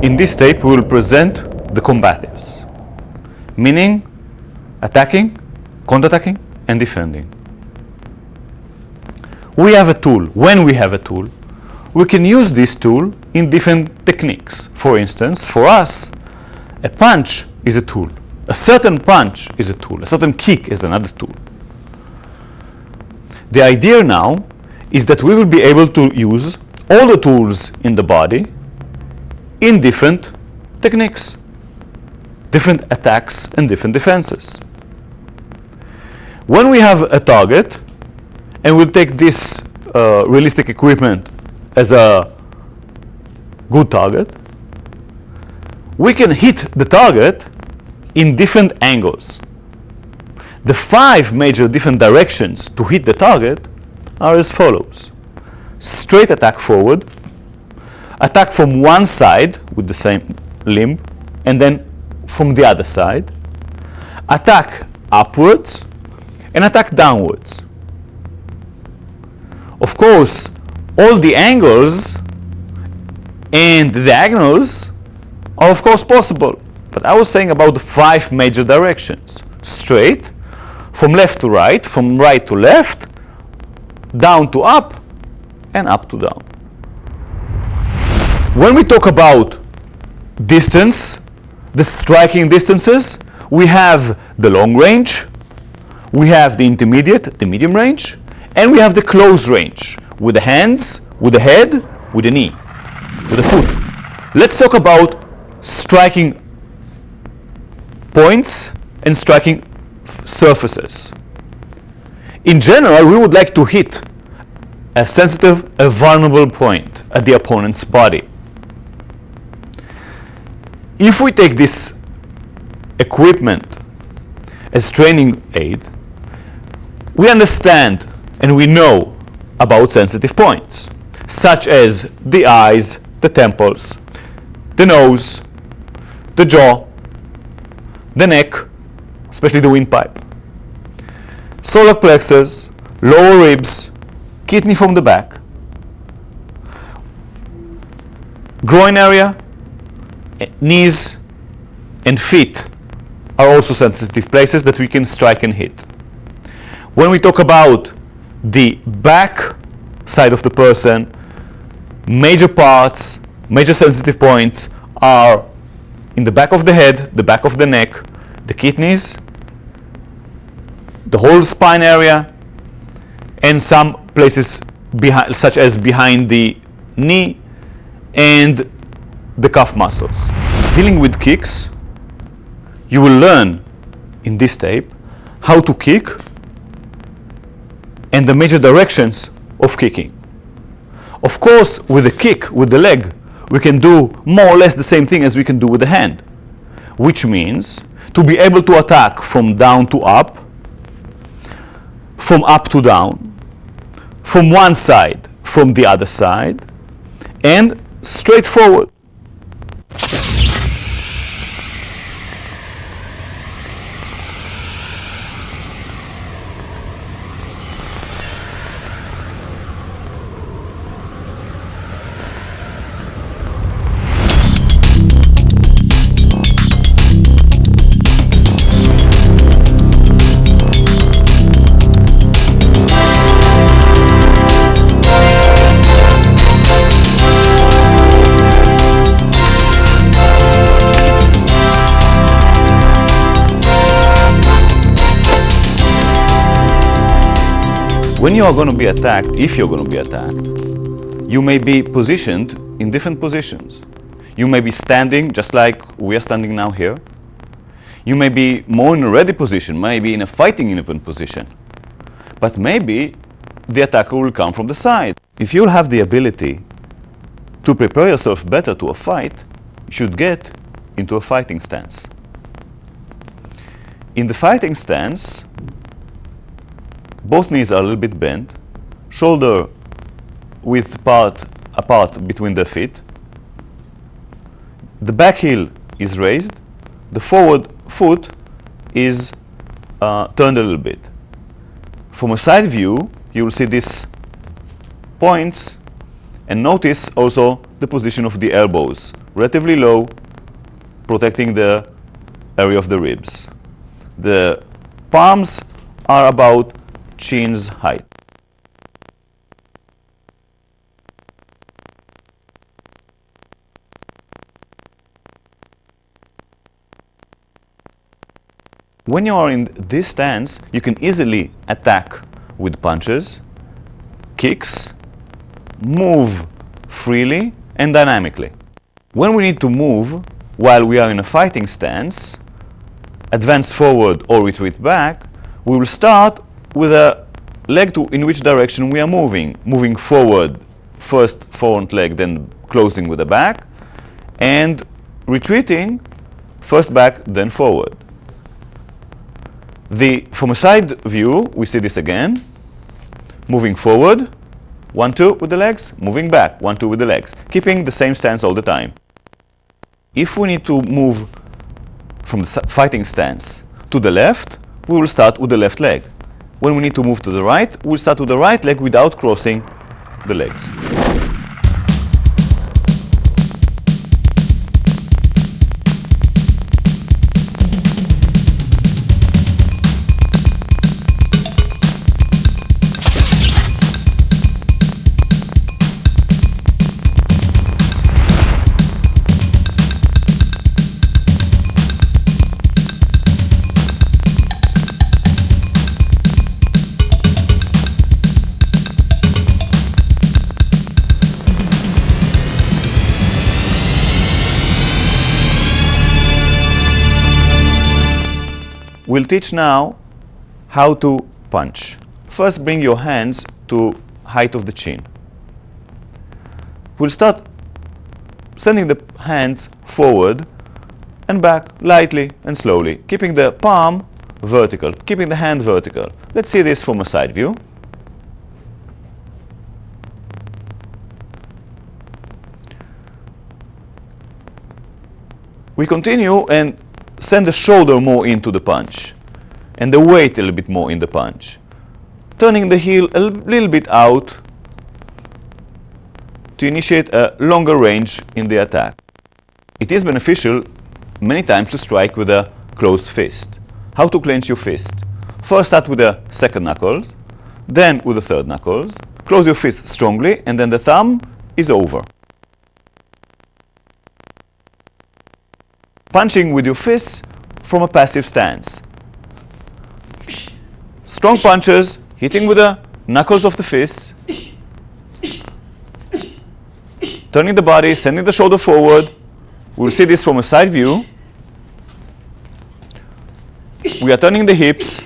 In this tape, we will present the combatives, meaning attacking, counterattacking, and defending. We have a tool. When we have a tool, we can use this tool in different techniques. For instance, for us, a punch is a tool. A certain punch is a tool. A certain kick is another tool. The idea now is that we will be able to use all the tools in the body in different techniques, different attacks and different defenses. When we have a target, and we'll take this realistic equipment as a good target, we can hit the target in different angles. The 5 major different directions to hit the target are as follows: straight attack forward, attack from one side with the same limb, and then from the other side, attack upwards, and attack downwards. Of course, all the angles and the diagonals are of course possible, but I was saying about the 5 major directions: straight, from left to right, from right to left, down to up, and up to down. When we talk about distance, the striking distances, we have the long range, we have the intermediate, the medium range, and we have the close range with the hands, with the head, with the knee, with the foot. Let's talk about striking points and striking surfaces. In general, we would like to hit a sensitive, a vulnerable point at the opponent's body. If we take this equipment as training aid, we understand and we know about sensitive points, such as the eyes, the temples, the nose, the jaw, the neck, especially the windpipe, solar plexus, lower ribs, kidney from the back, groin area, knees, and feet are also sensitive places that we can strike and hit. When we talk about the back side of the person, major parts, major sensitive points are in the back of the head, the back of the neck, the kidneys, the whole spine area, and some places behind, such as behind the knee and the calf muscles. Dealing with kicks, you will learn in this tape how to kick and the major directions of kicking. Of course, with the kick, with the leg, we can do more or less the same thing as we can do with the hand, which means to be able to attack from down to up, from up to down, from one side, from the other side, and straight forward. When you are going to be attacked, if you're going to be attacked, you may be positioned in different positions. You may be standing just like we are standing now here. You may be more in a ready position, maybe in a fighting even position. But maybe the attacker will come from the side. If you'll have the ability to prepare yourself better to a fight, you should get into a fighting stance. In the fighting stance, both knees are a little bit bent, shoulder width apart between the feet. The back heel is raised, the forward foot is turned a little bit. From a side view, you will see these points, and notice also the position of the elbows relatively low, protecting the area of the ribs. The palms are about chin's height. When you are in this stance, you can easily attack with punches, kicks, move freely and dynamically. When we need to move while we are in a fighting stance, advance forward or retreat back, we will start with a leg in which direction we are moving. Moving forward, first front leg, then closing with the back, and retreating, first back, then forward. From a side view, we see this again. Moving forward, 1-2 with the legs, moving back, 1-2 with the legs, keeping the same stance all the time. If we need to move from the fighting stance to the left, we will start with the left leg. When we need to move to the right, we'll start with the right leg without crossing the legs. We'll teach now how to punch. First, bring your hands to height of the chin. We'll start sending the hands forward and back lightly and slowly, keeping the palm vertical, keeping the hand vertical. Let's see this from a side view. We continue and send the shoulder more into the punch and the weight a little bit more in the punch, turning the heel a little bit out to initiate a longer range in the attack. It is beneficial many times to strike with a closed fist. How to clench your fist? First start with the second knuckles, then with the third knuckles, close your fist strongly, and then the thumb is over. Punching with your fists from a passive stance. Strong punches, hitting with the knuckles of the fists, turning the body, sending the shoulder forward. We'll see this from a side view. We are turning the hips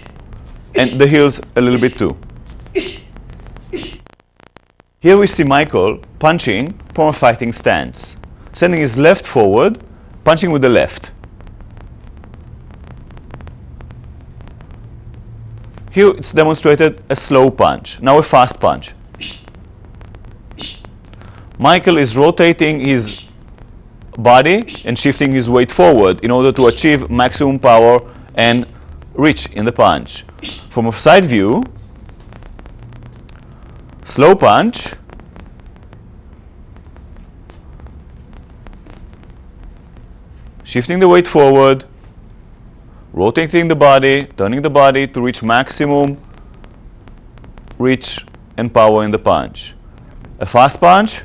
and the heels a little bit too. Here we see Michael punching from a fighting stance, sending his left forward, punching with the left. Here it's demonstrated a slow punch, now a fast punch. Michael is rotating his body and shifting his weight forward in order to achieve maximum power and reach in the punch. From a side view, slow punch, shifting the weight forward, rotating the body, turning the body to reach maximum reach and power in the punch. A fast punch,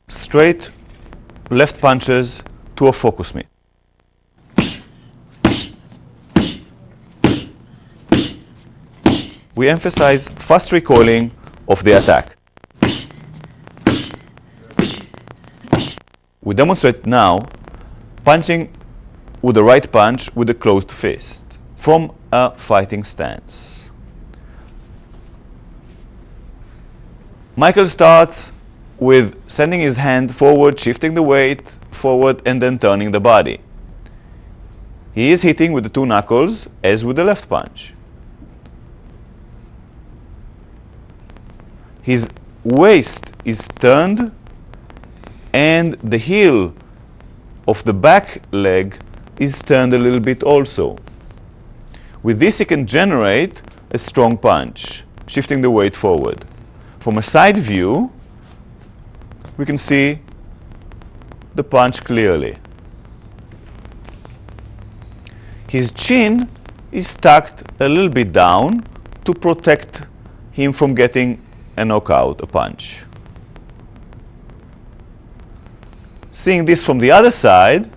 straight left punches to a focus mitt. We emphasize fast recoiling of the attack. We demonstrate now punching with the right punch with a closed fist from a fighting stance. Michael starts with sending his hand forward, shifting the weight forward, and then turning the body. He is hitting with the two knuckles as with the left punch. His waist is turned and the heel of the back leg is turned a little bit also. With this he can generate a strong punch. shifting the weight forward. From a side view, we can see the punch clearly. His chin is tucked a little bit down to protect him from getting a knockout, a punch. Seeing this from the other side,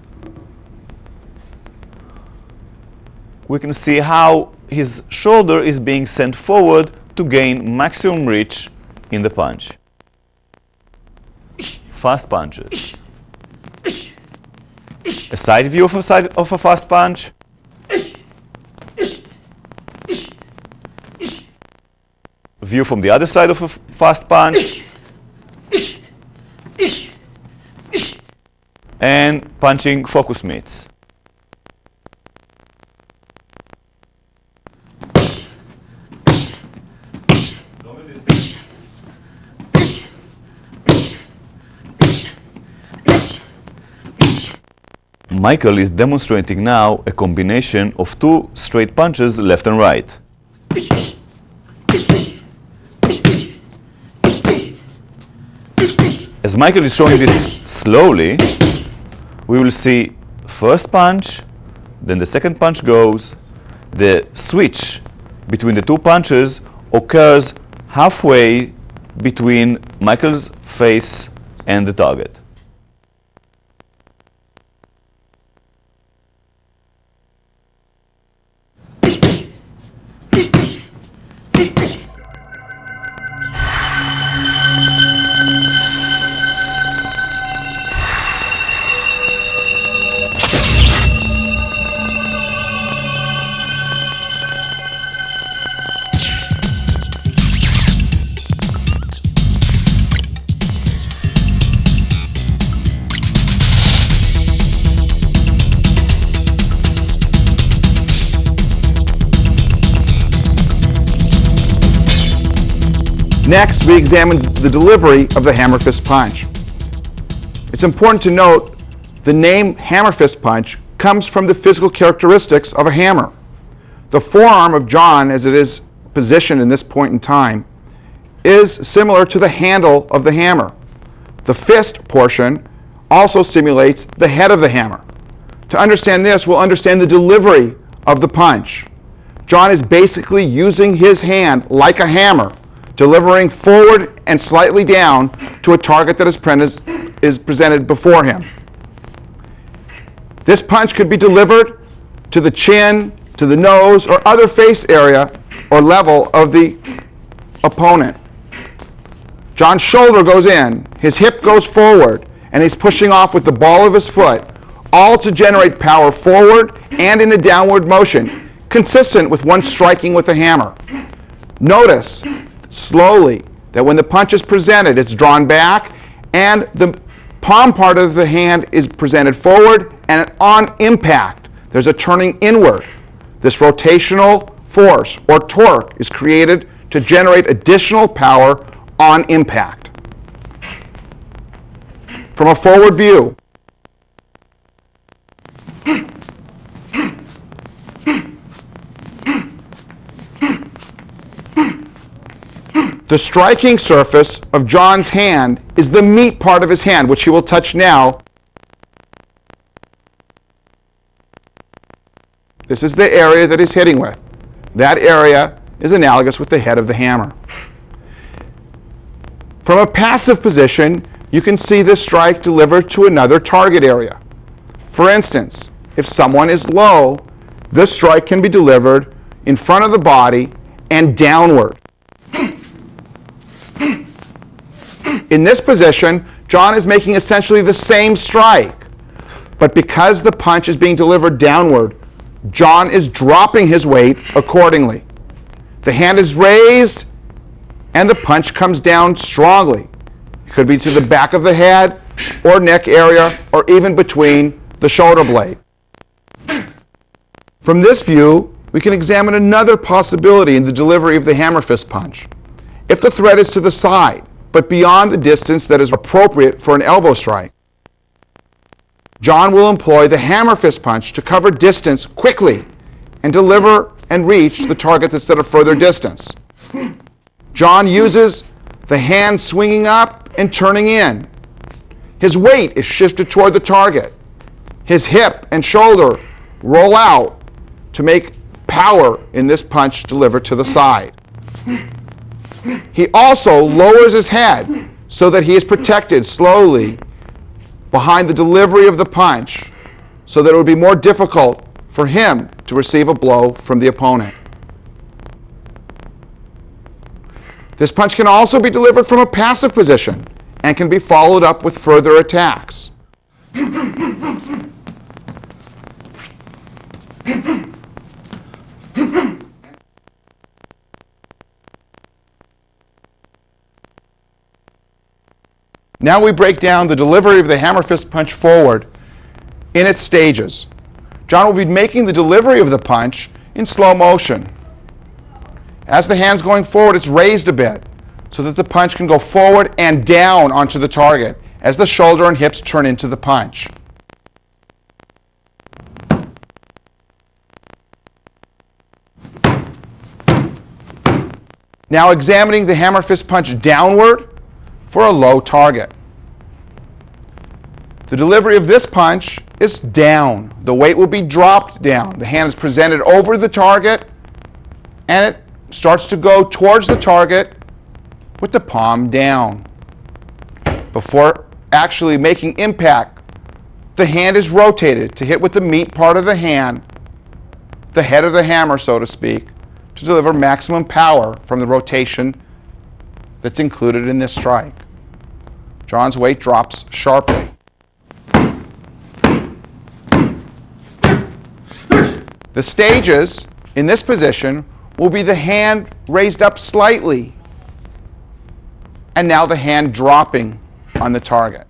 we can see how his shoulder is being sent forward to gain maximum reach in the punch. Fast punches. A side view of a fast punch. View from the other side of a fast punch. And punching focus mitts. Michael is demonstrating now a combination of two straight punches left and right. As Michael is showing this slowly, we will see first punch, then the second punch goes. The switch between the two punches occurs halfway between Michael's face and the target. Next, we examined the delivery of the hammer fist punch. It's important to note the name hammer fist punch comes from the physical characteristics of a hammer. The forearm of John, as it is positioned in this point in time, is similar to the handle of the hammer. The fist portion also simulates the head of the hammer. To understand this, we'll understand the delivery of the punch. John is basically using his hand like a hammer, delivering forward and slightly down to a target that is presented before him. This punch could be delivered to the chin, to the nose, or other face area or level of the opponent. John's shoulder goes in, his hip goes forward, and he's pushing off with the ball of his foot, all to generate power forward and in a downward motion, consistent with one striking with a hammer. Notice slowly that when the punch is presented, it's drawn back, and the palm part of the hand is presented forward, and on impact, there's a turning inward. This rotational force or torque is created to generate additional power on impact. From a forward view, the striking surface of John's hand is the meat part of his hand, which he will touch now. This is the area that he's hitting with. That area is analogous with the head of the hammer. From a passive position, you can see this strike delivered to another target area. For instance, if someone is low, this strike can be delivered in front of the body and downward. In this position, John is making essentially the same strike, but because the punch is being delivered downward, John is dropping his weight accordingly. The hand is raised, and the punch comes down strongly. It could be to the back of the head, or neck area, or even between the shoulder blade. From this view, we can examine another possibility in the delivery of the hammer fist punch. If the threat is to the side, but beyond the distance that is appropriate for an elbow strike, John will employ the hammer fist punch to cover distance quickly and deliver and reach the target that's at a further distance. John uses the hand swinging up and turning in. His weight is shifted toward the target. His hip and shoulder roll out to make power in this punch delivered to the side. He also lowers his head so that he is protected slowly behind the delivery of the punch, so that it would be more difficult for him to receive a blow from the opponent. This punch can also be delivered from a passive position and can be followed up with further attacks. Now we break down the delivery of the hammer fist punch forward in its stages. John will be making the delivery of the punch in slow motion. As the hand's going forward, it's raised a bit so that the punch can go forward and down onto the target as the shoulder and hips turn into the punch. Now examining the hammer fist punch downward for a low target. The delivery of this punch is down. The weight will be dropped down. The hand is presented over the target, and it starts to go towards the target with the palm down. Before actually making impact, the hand is rotated to hit with the meat part of the hand, the head of the hammer, so to speak, to deliver maximum power from the rotation that's included in this strike. John's weight drops sharply. The stages in this position will be the hand raised up slightly, and now the hand dropping on the target.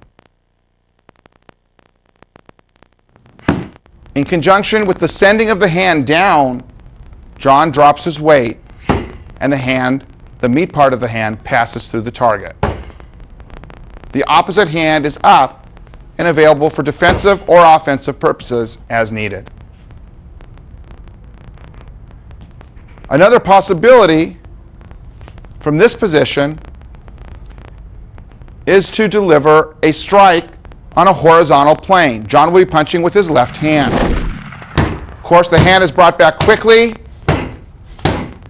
In conjunction with the sending of the hand down, John drops his weight, and the hand, the meat part of the hand, passes through the target. The opposite hand is up and available for defensive or offensive purposes as needed. Another possibility from this position is to deliver a strike on a horizontal plane. John will be punching with his left hand. Of course, the hand is brought back quickly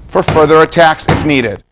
for further attacks if needed.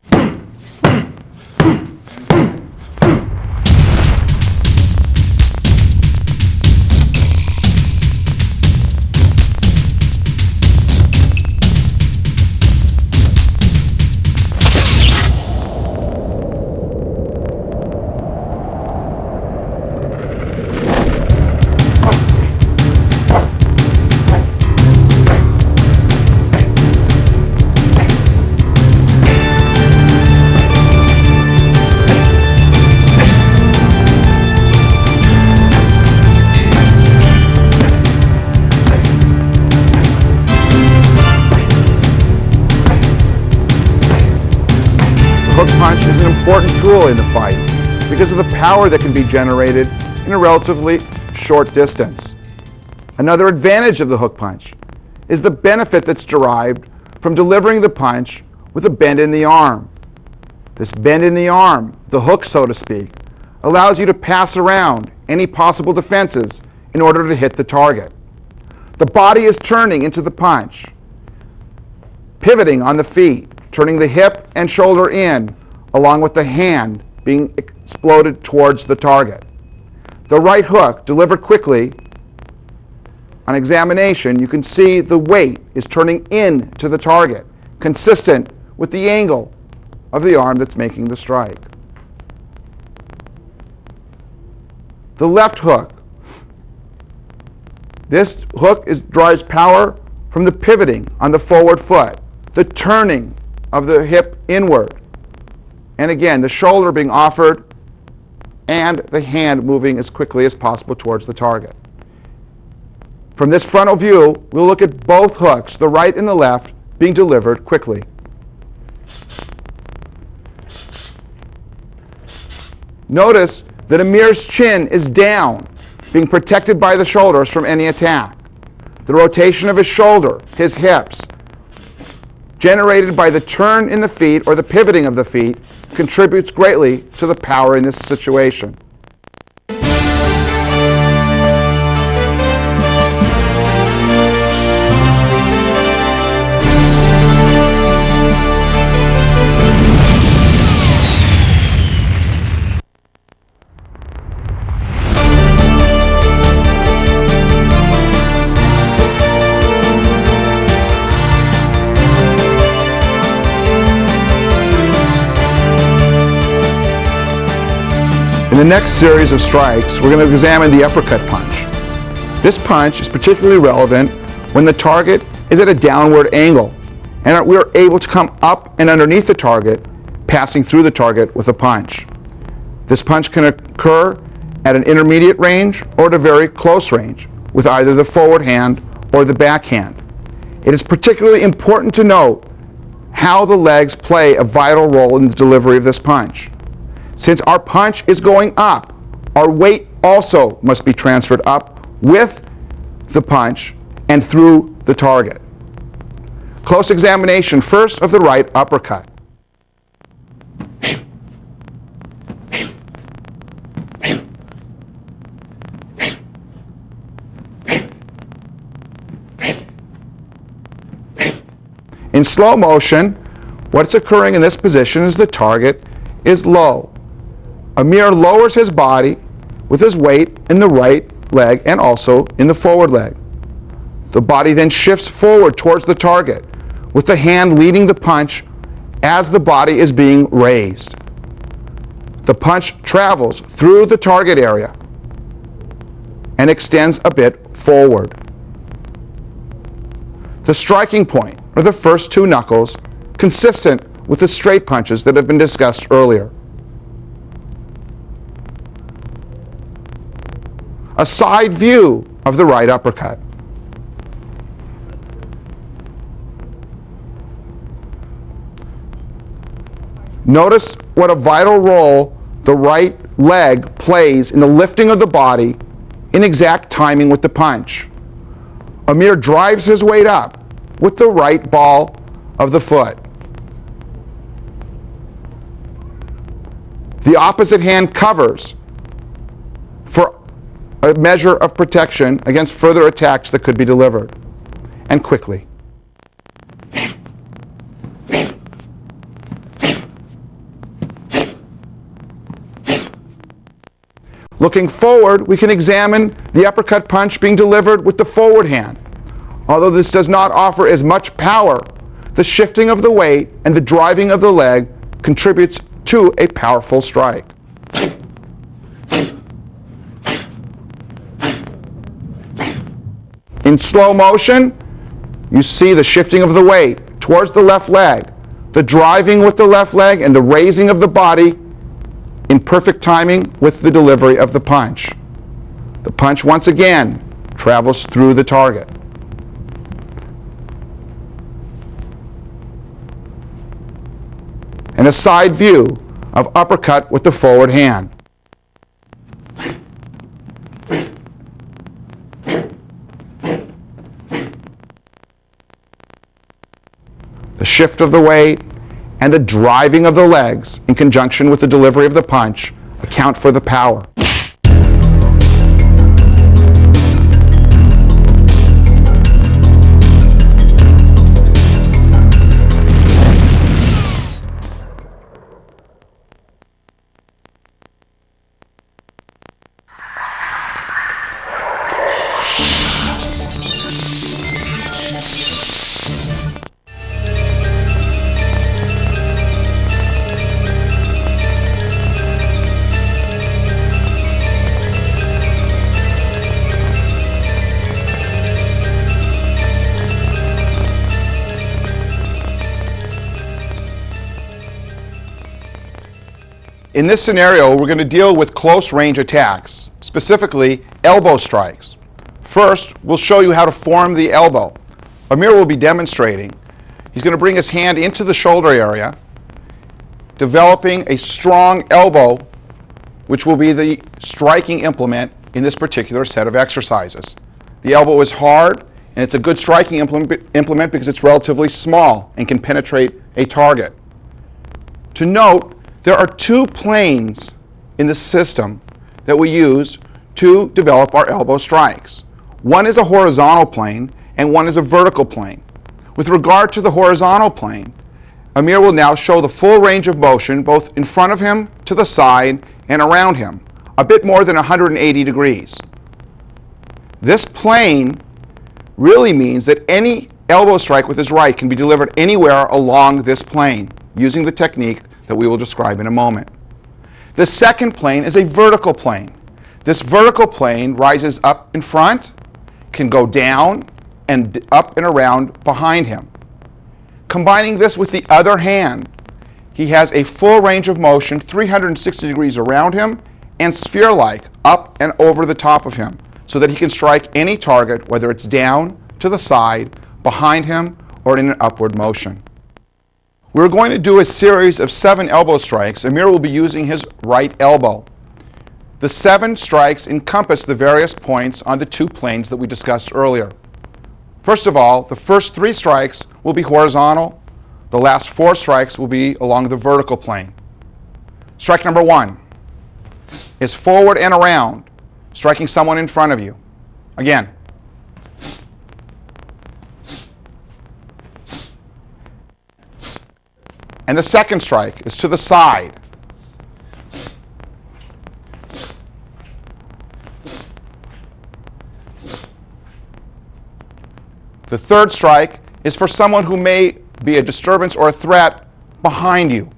Hook punch is an important tool in the fight because of the power that can be generated in a relatively short distance. Another advantage of the hook punch is the benefit that's derived from delivering the punch with a bend in the arm. This bend in the arm, the hook so to speak, allows you to pass around any possible defenses in order to hit the target. The body is turning into the punch, pivoting on the feet, turning the hip and shoulder in, along with the hand being exploded towards the target. The right hook, delivered quickly, on examination, you can see the weight is turning in to the target, consistent with the angle of the arm that's making the strike. The left hook. This hook drives power from the pivoting on the forward foot, the turning of the hip inward, and again, the shoulder being offered and the hand moving as quickly as possible towards the target. From this frontal view, we'll look at both hooks, the right and the left, being delivered quickly. Notice that Amir's chin is down, being protected by the shoulders from any attack. The rotation of his shoulder, his hips, generated by the turn in the feet or the pivoting of the feet contributes greatly to the power in this situation. In the next series of strikes, we're going to examine the uppercut punch. This punch is particularly relevant when the target is at a downward angle and we're able to come up and underneath the target, passing through the target with a punch. This punch can occur at an intermediate range or at a very close range with either the forward hand or the back hand. It is particularly important to note how the legs play a vital role in the delivery of this punch. Since our punch is going up, our weight also must be transferred up with the punch and through the target. Close examination first of the right uppercut. In slow motion, what's occurring in this position is the target is low. Amir lowers his body with his weight in the right leg and also in the forward leg. The body then shifts forward towards the target, with the hand leading the punch as the body is being raised. The punch travels through the target area and extends a bit forward. The striking point are the first two knuckles, consistent with the straight punches that have been discussed earlier. A side view of the right uppercut. Notice what a vital role the right leg plays in the lifting of the body in exact timing with the punch. Amir drives his weight up with the right ball of the foot. The opposite hand covers for a measure of protection against further attacks that could be delivered, and quickly. Looking forward, we can examine the uppercut punch being delivered with the forward hand. Although this does not offer as much power, the shifting of the weight and the driving of the leg contributes to a powerful strike. In slow motion, you see the shifting of the weight towards the left leg, the driving with the left leg, and the raising of the body in perfect timing with the delivery of the punch. The punch once again travels through the target. And a side view of uppercut with the forward hand. The shift of the weight and the driving of the legs in conjunction with the delivery of the punch account for the power. In this scenario, we're going to deal with close range attacks, specifically elbow strikes. First, we'll show you how to form the elbow. Amir will be demonstrating. He's going to bring his hand into the shoulder area, developing a strong elbow, which will be the striking implement in this particular set of exercises. The elbow is hard And it's a good striking implement because it's relatively small and can penetrate a target. To note, there are two planes in the system that we use to develop our elbow strikes. One is a horizontal plane and one is a vertical plane. With regard to the horizontal plane, Amir will now show the full range of motion both in front of him, to the side, and around him, a bit more than 180 degrees. This plane really means that any elbow strike with his right can be delivered anywhere along this plane using the technique that we will describe in a moment. The second plane is a vertical plane. This vertical plane rises up in front, can go down, and up and around behind him. Combining this with the other hand, he has a full range of motion 360 degrees around him and sphere-like up and over the top of him so that he can strike any target, whether it's down, to the side, behind him, or in an upward motion. We're going to do a series of 7 elbow strikes. Amir will be using his right elbow. The 7 strikes encompass the various points on the 2 planes that we discussed earlier. First of all, the first 3 strikes will be horizontal. The last 4 strikes will be along the vertical plane. Strike number 1 is forward and around, striking someone in front of you. Again. And the second strike is to the side. The third strike is for someone who may be a disturbance or a threat behind you.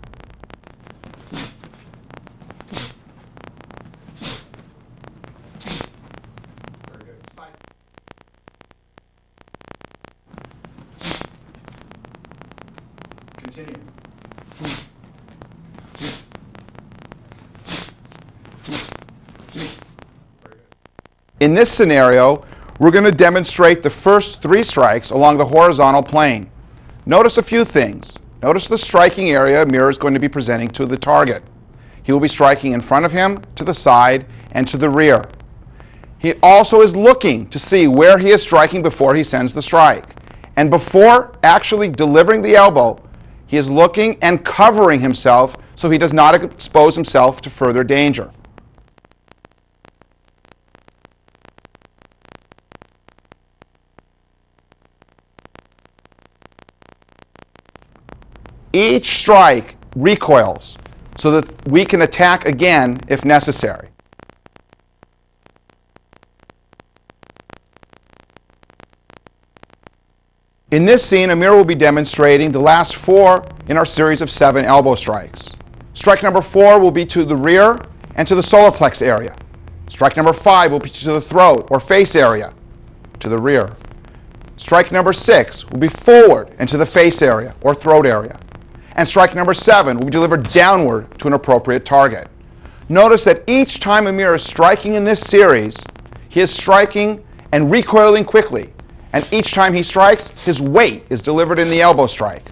Continue. In this scenario, we're going to demonstrate the first 3 strikes along the horizontal plane. Notice a few things. Notice the striking area Amir is going to be presenting to the target. He will be striking in front of him, to the side, and to the rear. He also is looking to see where he is striking before he sends the strike. And before actually delivering the elbow, he is looking and covering himself so he does not expose himself to further danger. Each strike recoils so that we can attack again if necessary. In this scene, Amir will be demonstrating the last 4 in our series of 7 elbow strikes. Strike number 4 will be to the rear and to the solar plex area. Strike number 5 will be to the throat or face area, to the rear. Strike number 6 will be forward and to the face area or throat area. And strike number 7 will be delivered downward to an appropriate target. Notice that each time Amir is striking in this series, he is striking and recoiling quickly. And each time he strikes, his weight is delivered in the elbow strike.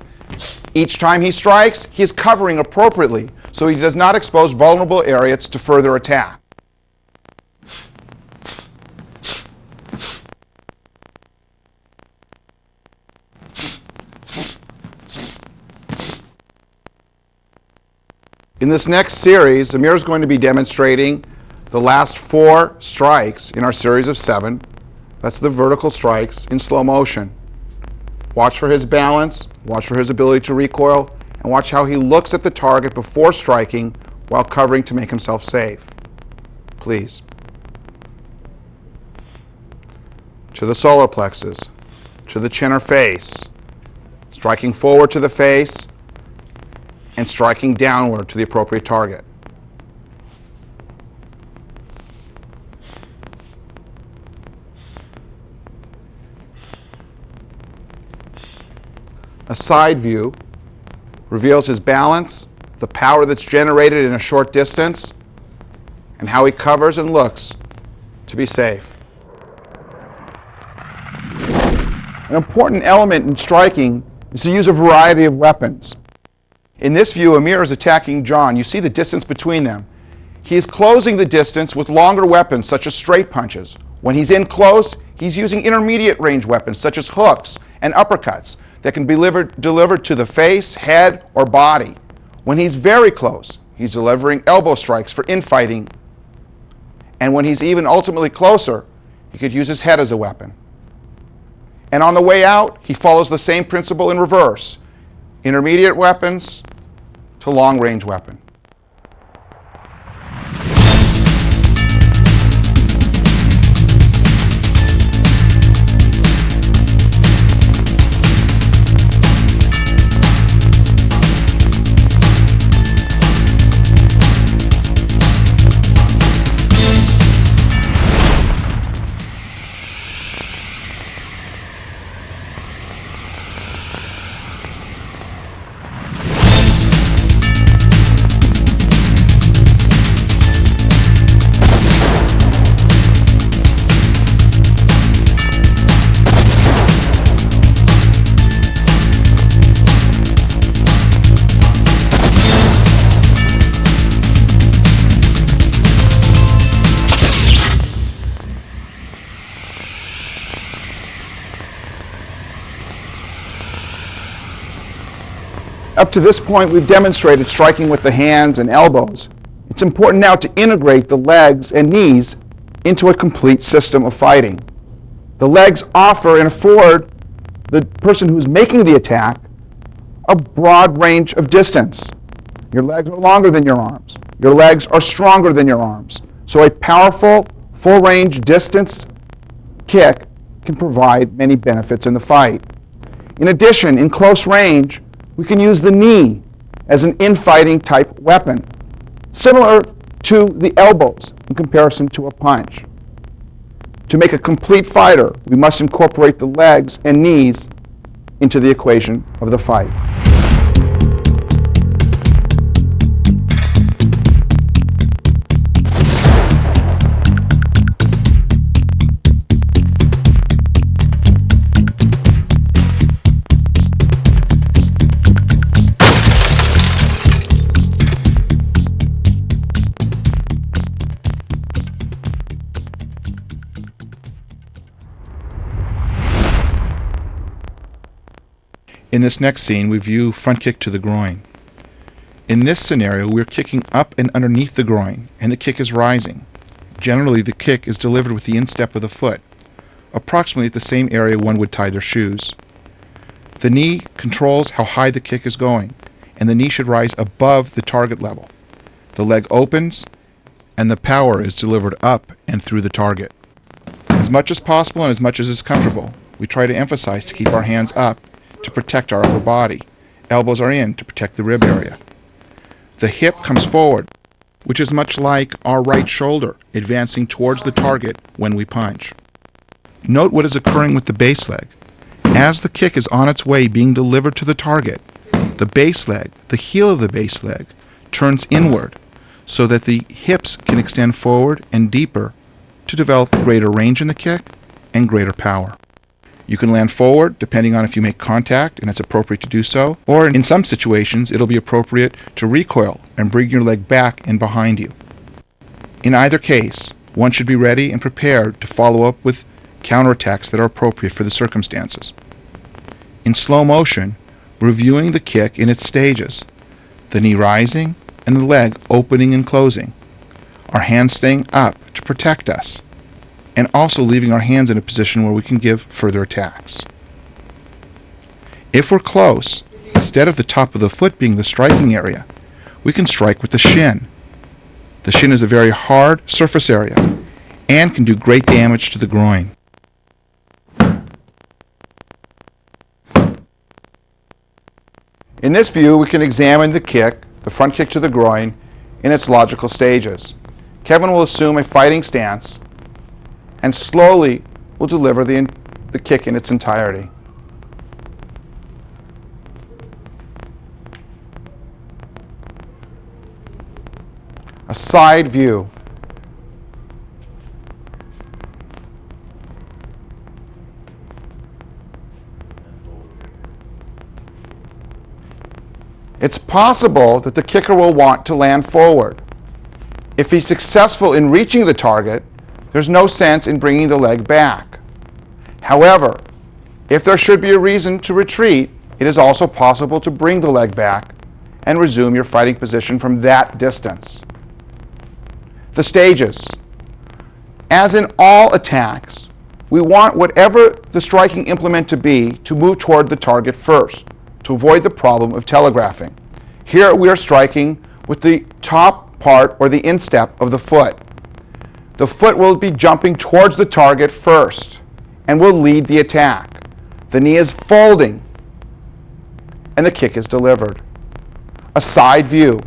Each time he strikes, he is covering appropriately so he does not expose vulnerable areas to further attack. In this next series, Amir is going to be demonstrating the last 4 strikes in our series of 7. That's the vertical strikes in slow motion. Watch for his balance, watch for his ability to recoil, and watch how he looks at the target before striking while covering to make himself safe. Please. To the solar plexus, to the chin or face, striking forward to the face, and striking downward to the appropriate target. A side view reveals his balance, the power that's generated in a short distance, and how he covers and looks to be safe. An important element in striking is to use a variety of weapons. In this view, Amir is attacking John. You see the distance between them. He is closing the distance with longer weapons, such as straight punches. When he's in close, He's using intermediate range weapons such as hooks and uppercuts that can be delivered to the face, head, or body. When he's very close, he's delivering elbow strikes for infighting. And when he's even ultimately closer, he could use his head as a weapon. And on the way out, he follows the same principle in reverse. Intermediate weapons to long-range weapon. Up to this point, we've demonstrated striking with the hands and elbows. It's important now to integrate the legs and knees into a complete system of fighting. The legs offer and afford the person who's making the attack a broad range of distance. Your legs are longer than your arms. Your legs are stronger than your arms. So a powerful, full-range distance kick can provide many benefits in the fight. In addition, in close range, we can use the knee as an infighting type weapon, similar to the elbows in comparison to a punch. To make a complete fighter, we must incorporate the legs and knees into the equation of the fight. In this next scene, we view front kick to the groin. In this scenario, we're kicking up and underneath the groin, and the kick is rising. Generally, the kick is delivered with the instep of the foot, approximately at the same area one would tie their shoes. The knee controls how high the kick is going, and the knee should rise above the target level. The leg opens, and the power is delivered up and through the target. As much as possible and as much as is comfortable, we try to emphasize to keep our hands up to protect our upper body. Elbows are in to protect the rib area. The hip comes forward, which is much like our right shoulder advancing towards the target when we punch. Note what is occurring with the base leg. As the kick is on its way being delivered to the target, the base leg, the heel of the base leg, turns inward so that the hips can extend forward and deeper to develop greater range in the kick and greater power. You can land forward depending on if you make contact and it's appropriate to do so, or in some situations it'll be appropriate to recoil and bring your leg back and behind you. In either case, one should be ready and prepared to follow up with counterattacks that are appropriate for the circumstances. In slow motion, reviewing the kick in its stages, the knee rising and the leg opening and closing, our hands staying up to protect us, and also leaving our hands in a position where we can give further attacks. If we're close, instead of the top of the foot being the striking area, we can strike with the shin. The shin is a very hard surface area and can do great damage to the groin. In this view, we can examine the kick, the front kick to the groin, in its logical stages. Kevin will assume a fighting stance and slowly will deliver the kick in its entirety. A side view. It's possible that the kicker will want to land forward. If he's successful in reaching the target, there's no sense in bringing the leg back. However, if there should be a reason to retreat, it is also possible to bring the leg back and resume your fighting position from that distance. The stages. As in all attacks, we want whatever the striking implement to be to move toward the target first, to avoid the problem of telegraphing. Here we are striking with the top part or the instep of the foot. The foot will be jumping towards the target first and will lead the attack. The knee is folding and the kick is delivered. A side view.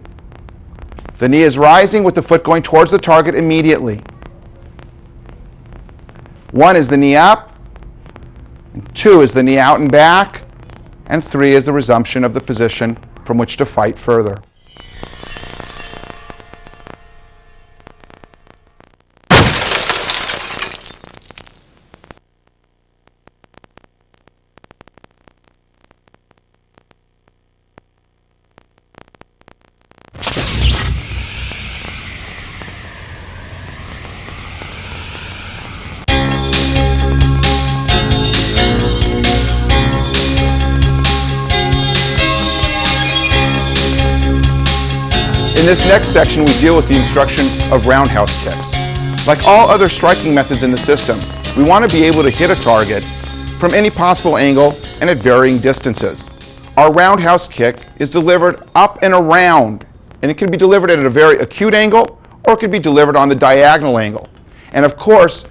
The knee is rising with the foot going towards the target immediately. 1 is the knee up, 2 is the knee out and back, and 3 is the resumption of the position from which to fight further. In this next section, we deal with the instruction of roundhouse kicks. Like all other striking methods in the system, we want to be able to hit a target from any possible angle and at varying distances. Our roundhouse kick is delivered up and around, and it can be delivered at a very acute angle, or it could be delivered on the diagonal angle. And of course,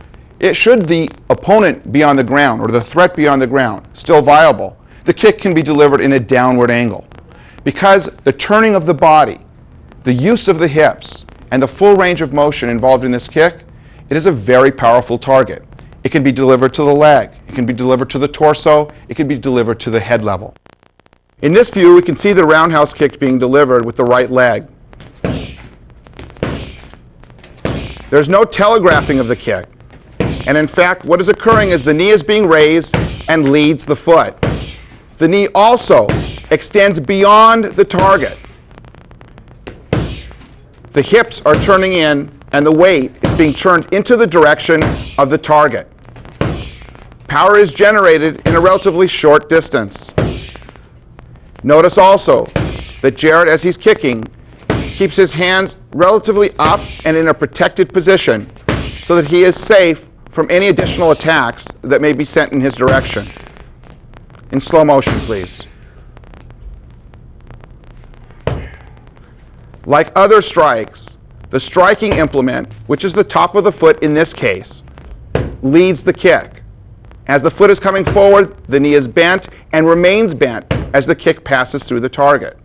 should the opponent be on the ground, or the threat be on the ground, still viable, the kick can be delivered in a downward angle. Because the turning of the body, the use of the hips, and the full range of motion involved in this kick, it is a very powerful target. It can be delivered to the leg, it can be delivered to the torso, it can be delivered to the head level. In this view, we can see the roundhouse kick being delivered with the right leg. There's no telegraphing of the kick. And in fact, what is occurring is the knee is being raised and leads the foot. The knee also extends beyond the target. The hips are turning in and the weight is being turned into the direction of the target. Power is generated in a relatively short distance. Notice also that Jared, as he's kicking, keeps his hands relatively up and in a protected position so that he is safe from any additional attacks that may be sent in his direction. In slow motion, please. Like other strikes, the striking implement, which is the top of the foot in this case, leads the kick. As the foot is coming forward, the knee is bent and remains bent as the kick passes through the target.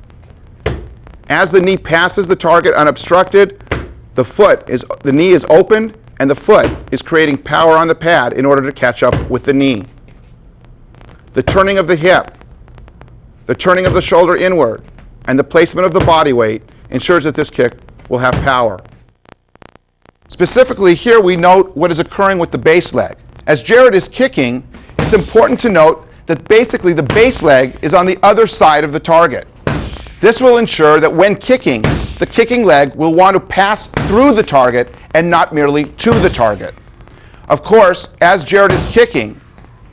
As the knee passes the target unobstructed, the knee is opened and the foot is creating power on the pad in order to catch up with the knee. The turning of the hip, the turning of the shoulder inward, and the placement of the body weight ensures that this kick will have power. Specifically here we note what is occurring with the base leg. As Jared is kicking, it's important to note that basically the base leg is on the other side of the target. This will ensure that when kicking, the kicking leg will want to pass through the target and not merely to the target. Of course, as Jared is kicking,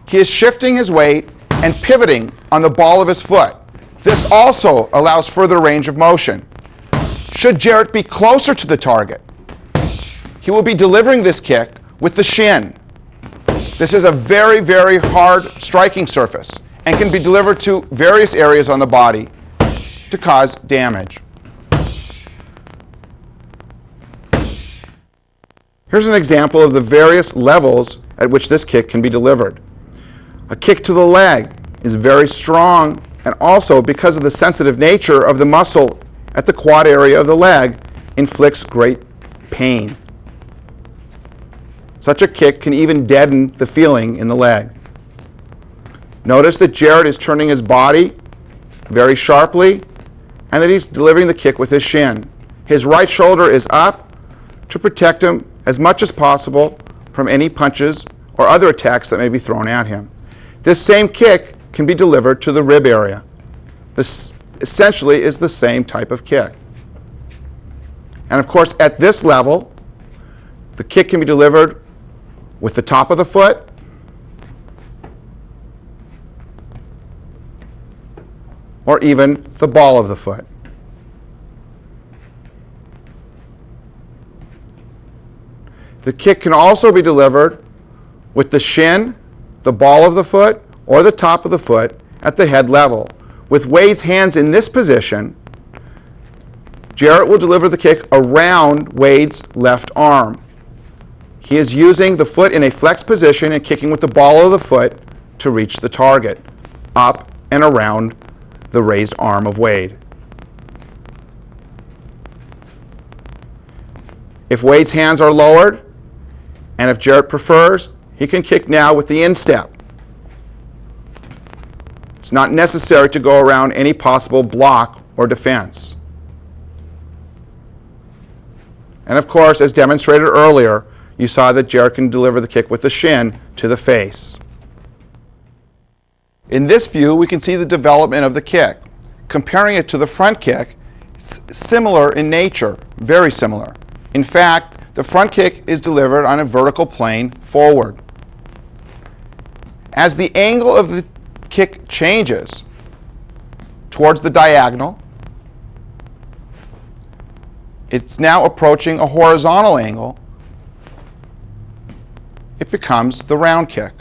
he is shifting his weight and pivoting on the ball of his foot. This also allows further range of motion. Should Jarrett be closer to the target, he will be delivering this kick with the shin. This is a very, very hard striking surface and can be delivered to various areas on the body to cause damage. Here's an example of the various levels at which this kick can be delivered. A kick to the leg is very strong, and also because of the sensitive nature of the muscle at the quad area of the leg, inflicts great pain. Such a kick can even deaden the feeling in the leg. Notice that Jared is turning his body very sharply and that he's delivering the kick with his shin. His right shoulder is up to protect him as much as possible from any punches or other attacks that may be thrown at him. This same kick can be delivered to the rib area. This essentially is the same type of kick. And of course, at this level, the kick can be delivered with the top of the foot, or even the ball of the foot. The kick can also be delivered with the shin, the ball of the foot, or the top of the foot at the head level. With Wade's hands in this position, Jarrett will deliver the kick around Wade's left arm. He is using the foot in a flex position and kicking with the ball of the foot to reach the target, up and around the raised arm of Wade. If Wade's hands are lowered, and if Jarrett prefers, he can kick now with the instep. It's not necessary to go around any possible block or defense. And of course, as demonstrated earlier, you saw that Jarrett can deliver the kick with the shin to the face. In this view, we can see the development of the kick. Comparing it to the front kick, it's similar in nature, very similar. In fact, the front kick is delivered on a vertical plane forward. As the angle of the kick changes towards the diagonal, it's now approaching a horizontal angle. It becomes the round kick.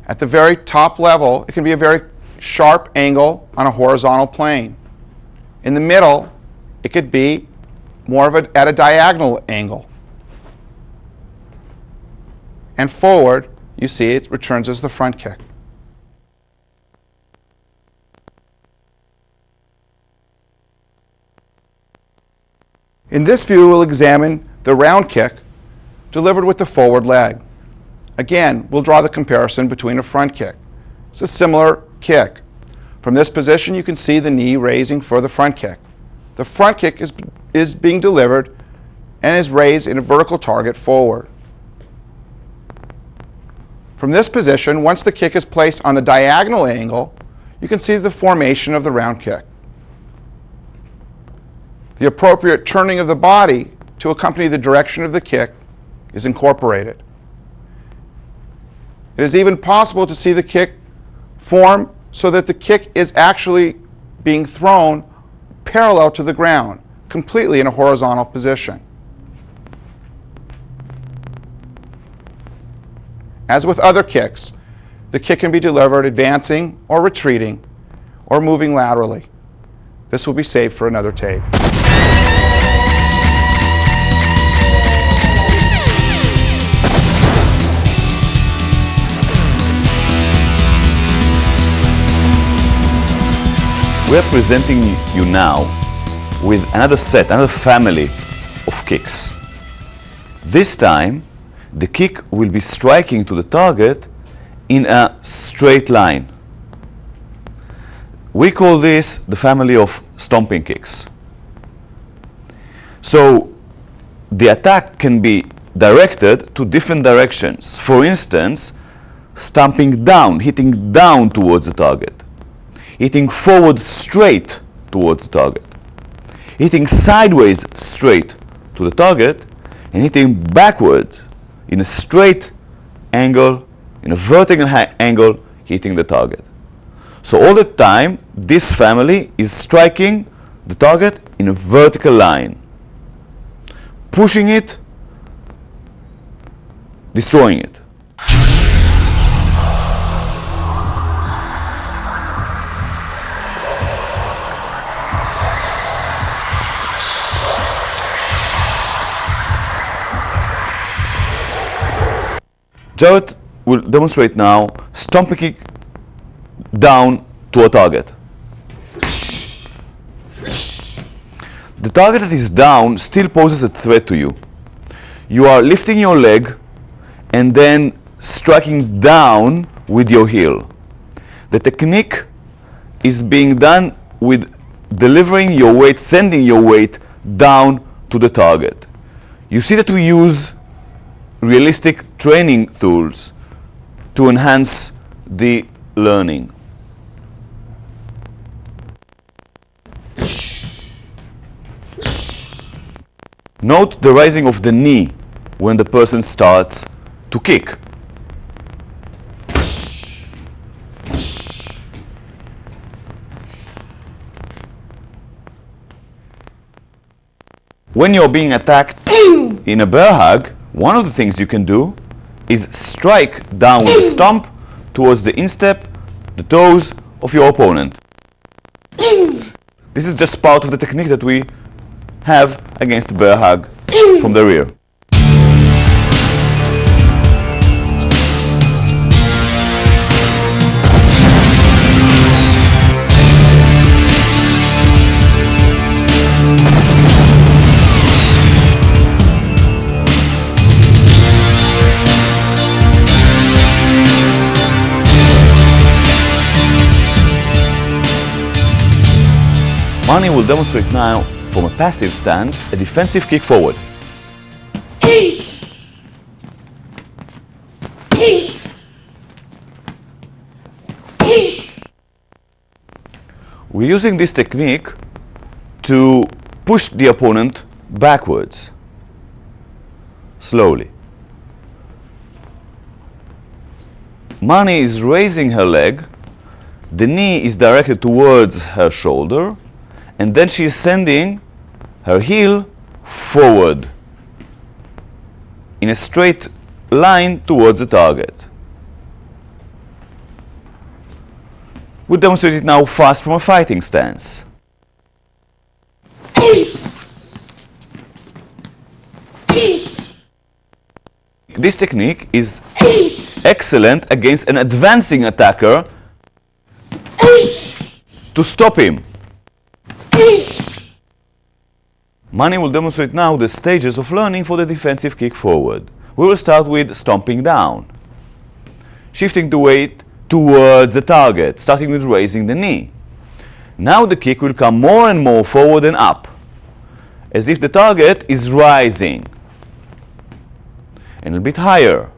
At the very top level, it can be a very sharp angle on a horizontal plane. In the middle, it could be more of at a diagonal angle. And forward, you see it returns as the front kick. In this view, we'll examine the round kick delivered with the forward leg. Again, we'll draw the comparison between a front kick. It's a similar kick. From this position, you can see the knee raising for the front kick. The front kick is being delivered and is raised in a vertical target forward. From this position, once the kick is placed on the diagonal angle, you can see the formation of the round kick. The appropriate turning of the body to accompany the direction of the kick is incorporated. It is even possible to see the kick form so that the kick is actually being thrown parallel to the ground, completely in a horizontal position. As with other kicks, the kick can be delivered advancing or retreating or moving laterally. This will be saved for another tape. We are presenting you now with another family of kicks. This time, the kick will be striking to the target in a straight line. We call this the family of stomping kicks. So the attack can be directed to different directions. For instance, stomping down, hitting down towards the target. Hitting forward straight towards the target. Hitting sideways straight to the target, and hitting backwards in a straight angle, in a vertical angle, hitting the target. So all the time, this family is striking the target in a vertical line, pushing it, destroying it. Jarrett will demonstrate now stomping kick down to a target. The target that is down still poses a threat to you. You are lifting your leg and then striking down with your heel. The technique is being done with delivering your weight, sending your weight down to the target. You see that we use realistic training tools to enhance the learning. Note the rising of the knee when the person starts to kick. When you're being attacked in a bear hug, one of the things you can do is strike down with a stomp towards the instep, the toes of your opponent. This is just part of the technique that we have against the bear hug from the rear. Mani will demonstrate now, from a passive stance, a defensive kick forward. We're using this technique to push the opponent backwards, slowly. Mani is raising her leg, the knee is directed towards her shoulder, and then she is sending her heel forward in a straight line towards the target. We'll demonstrate it now fast from a fighting stance. This technique is excellent against an advancing attacker to stop him. Mani will demonstrate now the stages of learning for the defensive kick forward. We will start with stomping down, shifting the weight towards the target, starting with raising the knee. Now the kick will come more and more forward and up, as if the target is rising, and a bit higher.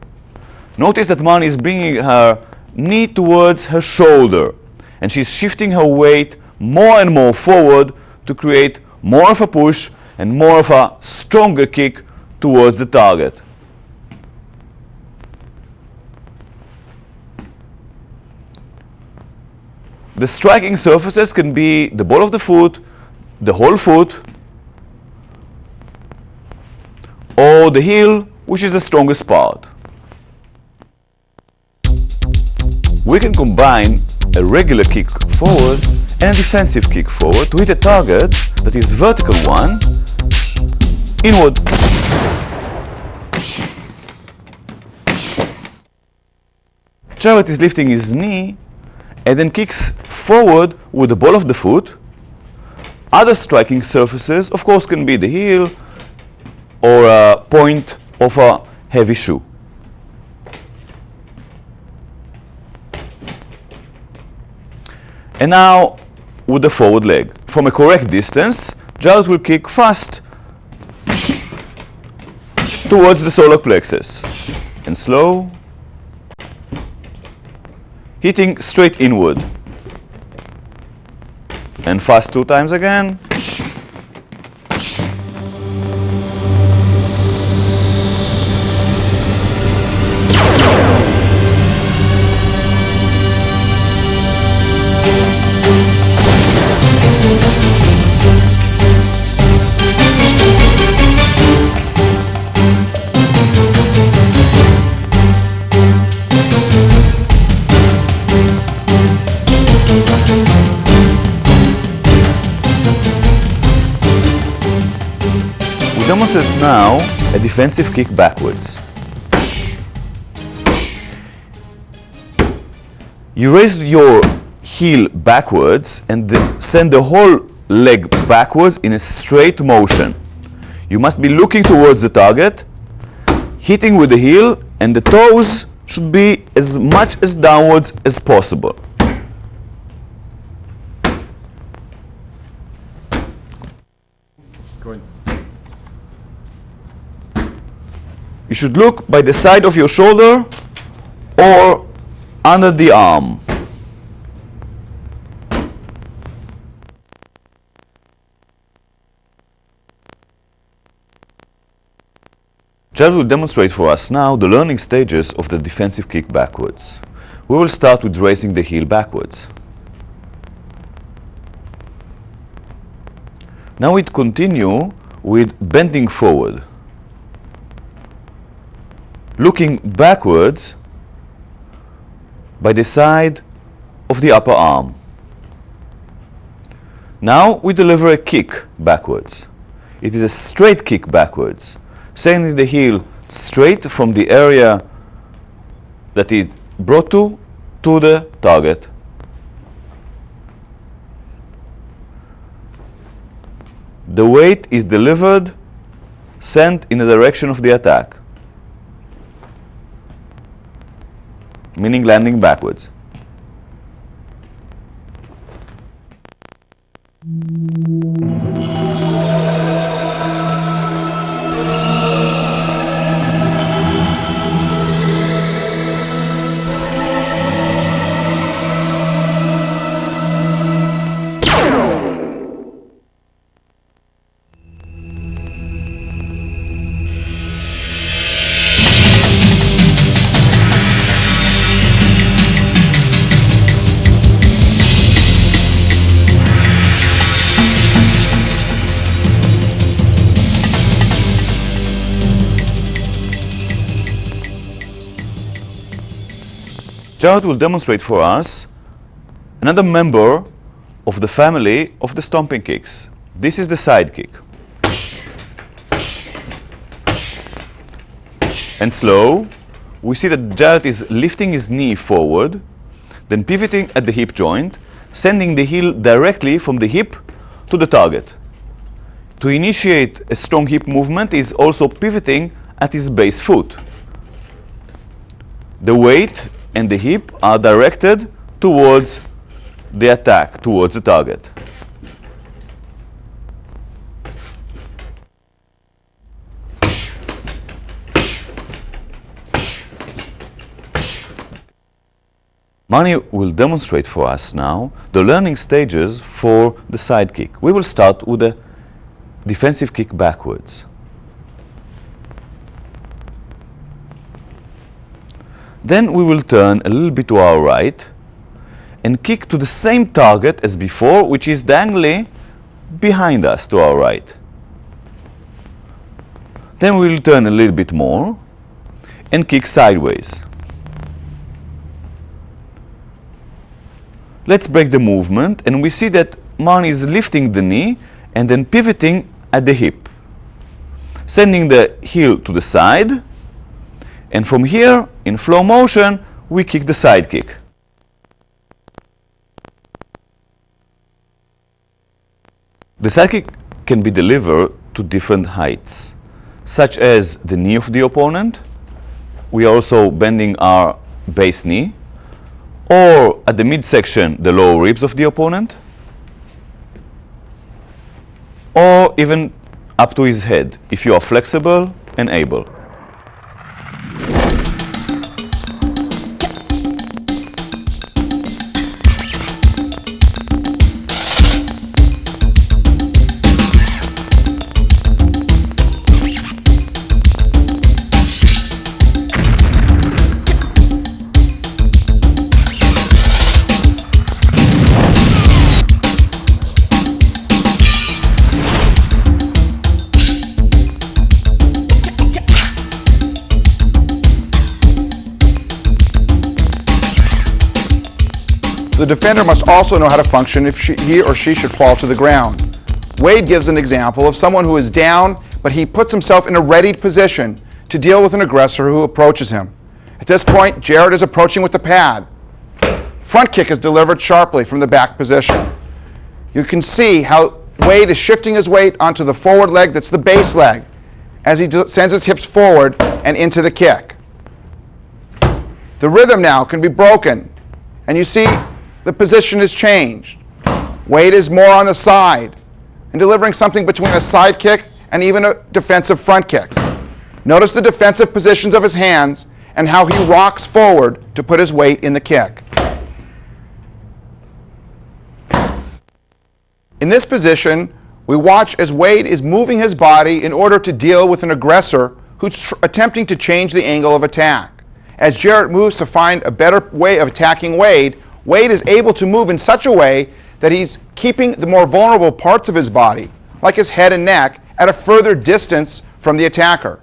Notice that Mani is bringing her knee towards her shoulder, and she's shifting her weight more and more forward to create more of a push and more of a stronger kick towards the target. The striking surfaces can be the ball of the foot, the whole foot, or the heel, which is the strongest part. We can combine a regular kick forward and a defensive kick forward to hit a target that is vertical one, inward. Jarrett is lifting his knee and then kicks forward with the ball of the foot. Other striking surfaces, of course, can be the heel or a point of a heavy shoe. And now with the forward leg. From a correct distance, Jarrett will kick fast towards the solar plexus and slow, hitting straight inward. And fast 2 times again. Demonstrate now a defensive kick backwards. You raise your heel backwards and send the whole leg backwards in a straight motion. You must be looking towards the target, hitting with the heel, and the toes should be as much as downwards as possible. You should look by the side of your shoulder or under the arm. Jared will demonstrate for us now the learning stages of the defensive kick backwards. We will start with raising the heel backwards. Now we continue with bending forward, looking backwards by the side of the upper arm. Now we deliver a kick backwards. It is a straight kick backwards, sending the heel straight from the area that it brought to the target. The weight is delivered, sent in the direction of the attack, meaning landing backwards. Jared will demonstrate for us another member of the family of the stomping kicks. This is the side kick. And slow, we see that Jared is lifting his knee forward, then pivoting at the hip joint, sending the heel directly from the hip to the target. To initiate a strong hip movement, he is also pivoting at his base foot. The weight and the hip are directed towards the attack, towards the target. Mani will demonstrate for us now the learning stages for the side kick. We will start with a defensive kick backwards. Then we will turn a little bit to our right and kick to the same target as before, which is diagonally behind us to our right. Then we will turn a little bit more and kick sideways. Let's break the movement, and we see that Mani is lifting the knee and then pivoting at the hip, sending the heel to the side, and from here, in flow motion, we kick the side kick. The side kick can be delivered to different heights, such as the knee of the opponent. We are also bending our base knee, or at the midsection, the lower ribs of the opponent, or even up to his head, if you are flexible and able. The defender must also know how to function if he or she should fall to the ground. Wade gives an example of someone who is down, but he puts himself in a readied position to deal with an aggressor who approaches him. At this point, Jared is approaching with the pad. Front kick is delivered sharply from the back position. You can see how Wade is shifting his weight onto the forward leg, that's the base leg, as he sends his hips forward and into the kick. The rhythm now can be broken, and you see the position is changed. Wade is more on the side and delivering something between a side kick and even a defensive front kick. Notice the defensive positions of his hands and how he rocks forward to put his weight in the kick. In this position, we watch as Wade is moving his body in order to deal with an aggressor who's attempting to change the angle of attack. As Jarrett moves to find a better way of attacking Wade, Wade is able to move in such a way that he's keeping the more vulnerable parts of his body, like his head and neck, at a further distance from the attacker.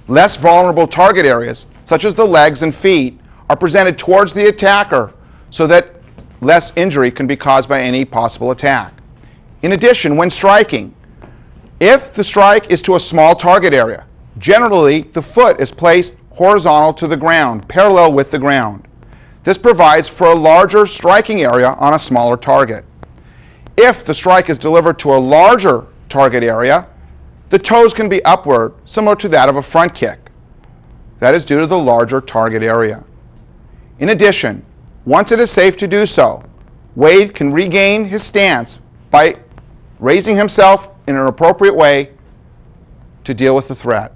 Less vulnerable target areas, such as the legs and feet, are presented towards the attacker so that less injury can be caused by any possible attack. In addition, when striking, if the strike is to a small target area, generally the foot is placed horizontal to the ground, parallel with the ground. This provides for a larger striking area on a smaller target. If the strike is delivered to a larger target area, the toes can be upward, similar to that of a front kick. That is due to the larger target area. In addition, once it is safe to do so, Wade can regain his stance by raising himself in an appropriate way to deal with the threat.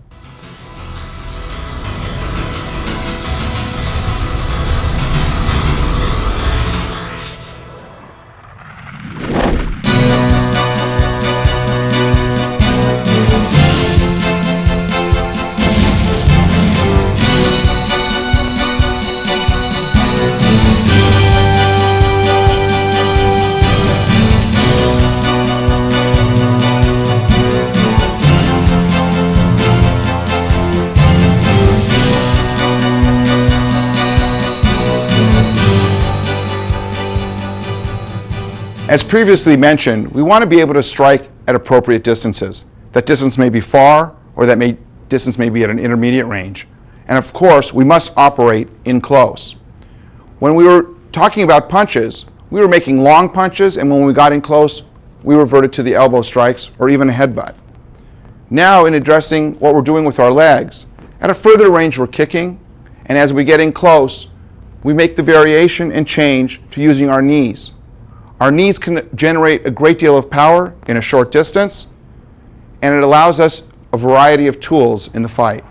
As previously mentioned, we want to be able to strike at appropriate distances. That distance may be far, or distance may be at an intermediate range. And of course, we must operate in close. When we were talking about punches, we were making long punches, and when we got in close, we reverted to the elbow strikes or even a headbutt. Now, in addressing what we're doing with our legs, at a further range we're kicking, and as we get in close, we make the variation and change to using our knees. Our knees can generate a great deal of power in a short distance, and it allows us a variety of tools in the fight.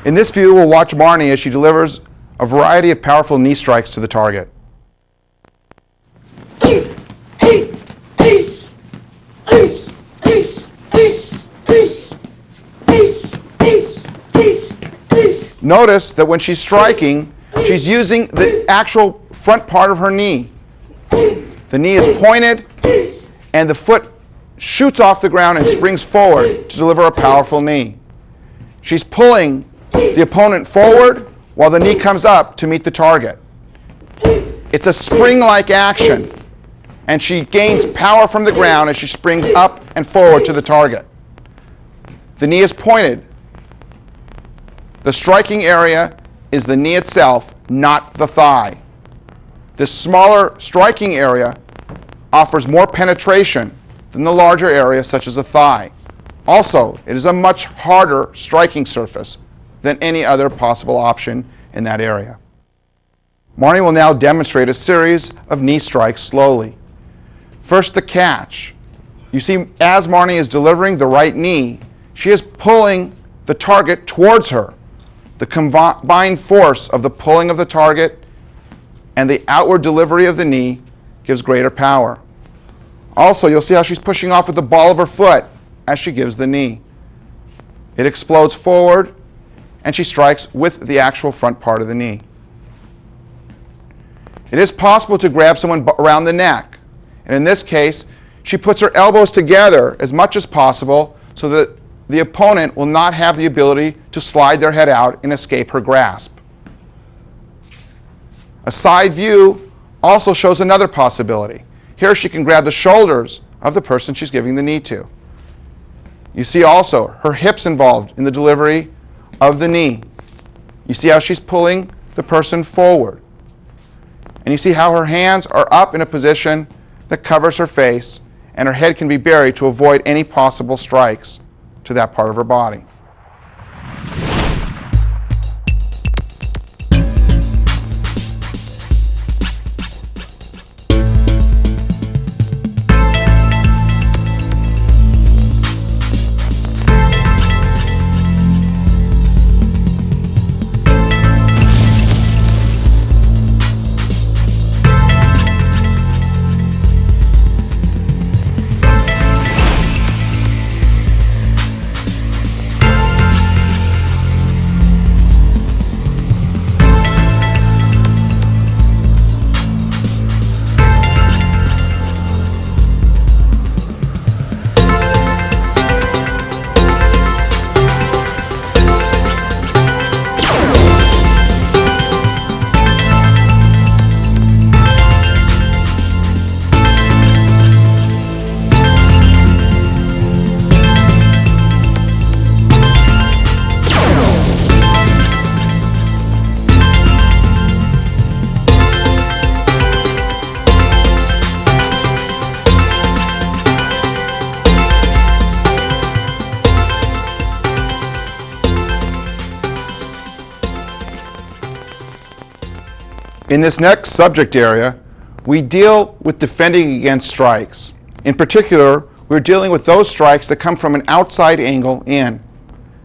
In this view, we'll watch Marnie as she delivers a variety of powerful knee strikes to the target. Ace, ace, ace, ace, ace, ace, ace, ace, ace, ace, ace. Notice that when she's striking, she's using the actual front part of her knee. The knee is pointed, and the foot shoots off the ground and springs forward to deliver a powerful knee. She's pulling the opponent forward while the knee comes up to meet the target. It's a spring-like action, and she gains power from the ground as she springs up and forward to the target. The knee is pointed. The striking area is the knee itself, not the thigh. This smaller striking area offers more penetration than the larger area, such as a thigh. Also, it is a much harder striking surface than any other possible option in that area. Marnie will now demonstrate a series of knee strikes slowly. First, the catch. You see, as Marnie is delivering the right knee, she is pulling the target towards her. The combined force of the pulling of the target and the outward delivery of the knee gives greater power. Also, you'll see how she's pushing off with the ball of her foot as she gives the knee. It explodes forward, and she strikes with the actual front part of the knee. It is possible to grab someone around the neck, and in this case, she puts her elbows together as much as possible so that the opponent will not have the ability to slide their head out and escape her grasp. A side view also shows another possibility. Here she can grab the shoulders of the person she's giving the knee to. You see also her hips involved in the delivery of the knee. You see how she's pulling the person forward. And you see how her hands are up in a position that covers her face, and her head can be buried to avoid any possible strikes to that part of her body. In this next subject area, we deal with defending against strikes. In particular, we're dealing with those strikes that come from an outside angle in.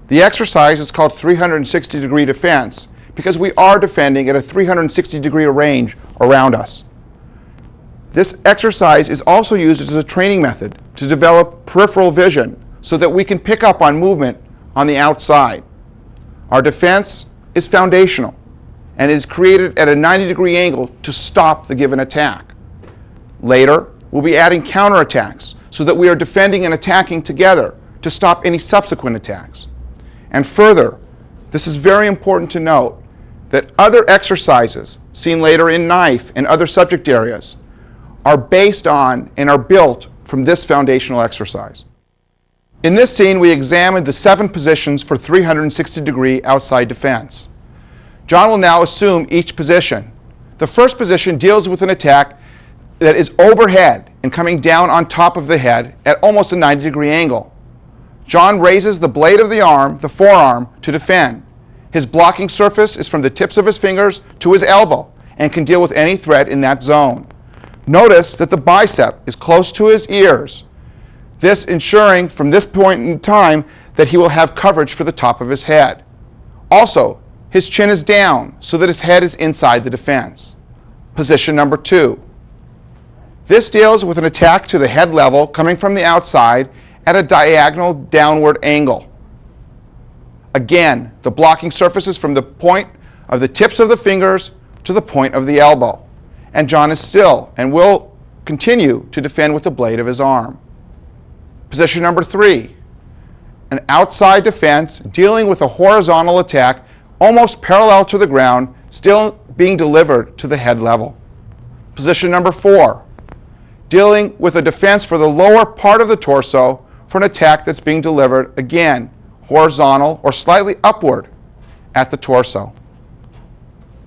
The exercise is called 360-degree defense because we are defending at a 360-degree range around us. This exercise is also used as a training method to develop peripheral vision so that we can pick up on movement on the outside. Our defense is foundational and is created at a 90-degree angle to stop the given attack. Later, we'll be adding counterattacks so that we are defending and attacking together to stop any subsequent attacks. And further, this is very important to note that other exercises seen later in knife and other subject areas are based on and are built from this foundational exercise. In this scene, we examined the 7 positions for 360-degree outside defense. John will now assume each position. The first position deals with an attack that is overhead and coming down on top of the head at almost a 90-degree angle. John raises the blade of the arm, the forearm, to defend. His blocking surface is from the tips of his fingers to his elbow and can deal with any threat in that zone. Notice that the bicep is close to his ears, this ensuring from this point in time that he will have coverage for the top of his head. Also, his chin is down so that his head is inside the defense. Position number 2. This deals with an attack to the head level coming from the outside at a diagonal downward angle. Again, the blocking surface is from the point of the tips of the fingers to the point of the elbow. And John is still and will continue to defend with the blade of his arm. Position number 3. An outside defense dealing with a horizontal attack almost parallel to the ground, still being delivered to the head level. Position number 4. Dealing with a defense for the lower part of the torso for an attack that's being delivered, again, horizontal or slightly upward at the torso.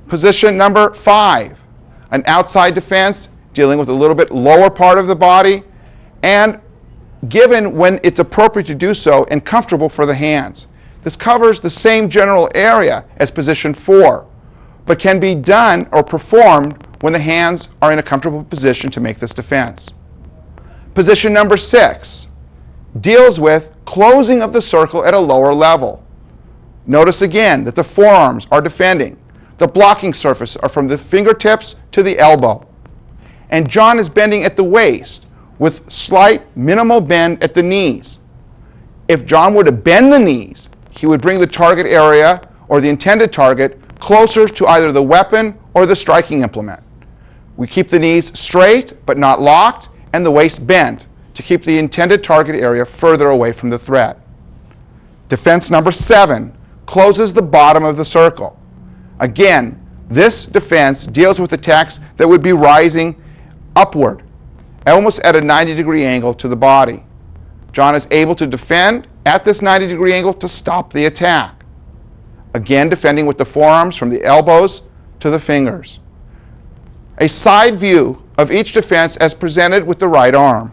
Position number 5. An outside defense dealing with a little bit lower part of the body and given when it's appropriate to do so and comfortable for the hands. This covers the same general area as position 4, but can be done or performed when the hands are in a comfortable position to make this defense. Position number 6 deals with closing of the circle at a lower level. Notice again that the forearms are defending. The blocking surface are from the fingertips to the elbow. And John is bending at the waist with slight minimal bend at the knees. If John were to bend the knees, he would bring the target area or the intended target closer to either the weapon or the striking implement. We keep the knees straight but not locked and the waist bent to keep the intended target area further away from the threat. Defense number 7 closes the bottom of the circle. Again, this defense deals with attacks that would be rising upward, almost at a 90-degree angle to the body. John is able to defend at this 90-degree angle to stop the attack. Again, defending with the forearms from the elbows to the fingers. A side view of each defense as presented with the right arm.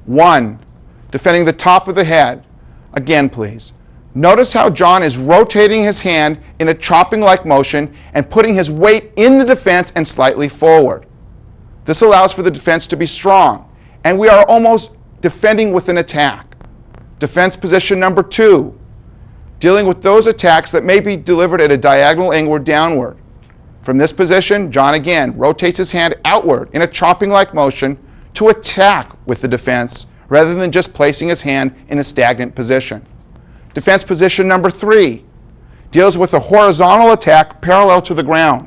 1. Defending the top of the head. Again, please. Notice how John is rotating his hand in a chopping-like motion and putting his weight in the defense and slightly forward. This allows for the defense to be strong, and we are almost defending with an attack. Defense position number 2, dealing with those attacks that may be delivered at a diagonal angle downward. From this position, John again rotates his hand outward in a chopping-like motion to attack with the defense rather than just placing his hand in a stagnant position. Defense position number 3 deals with a horizontal attack parallel to the ground.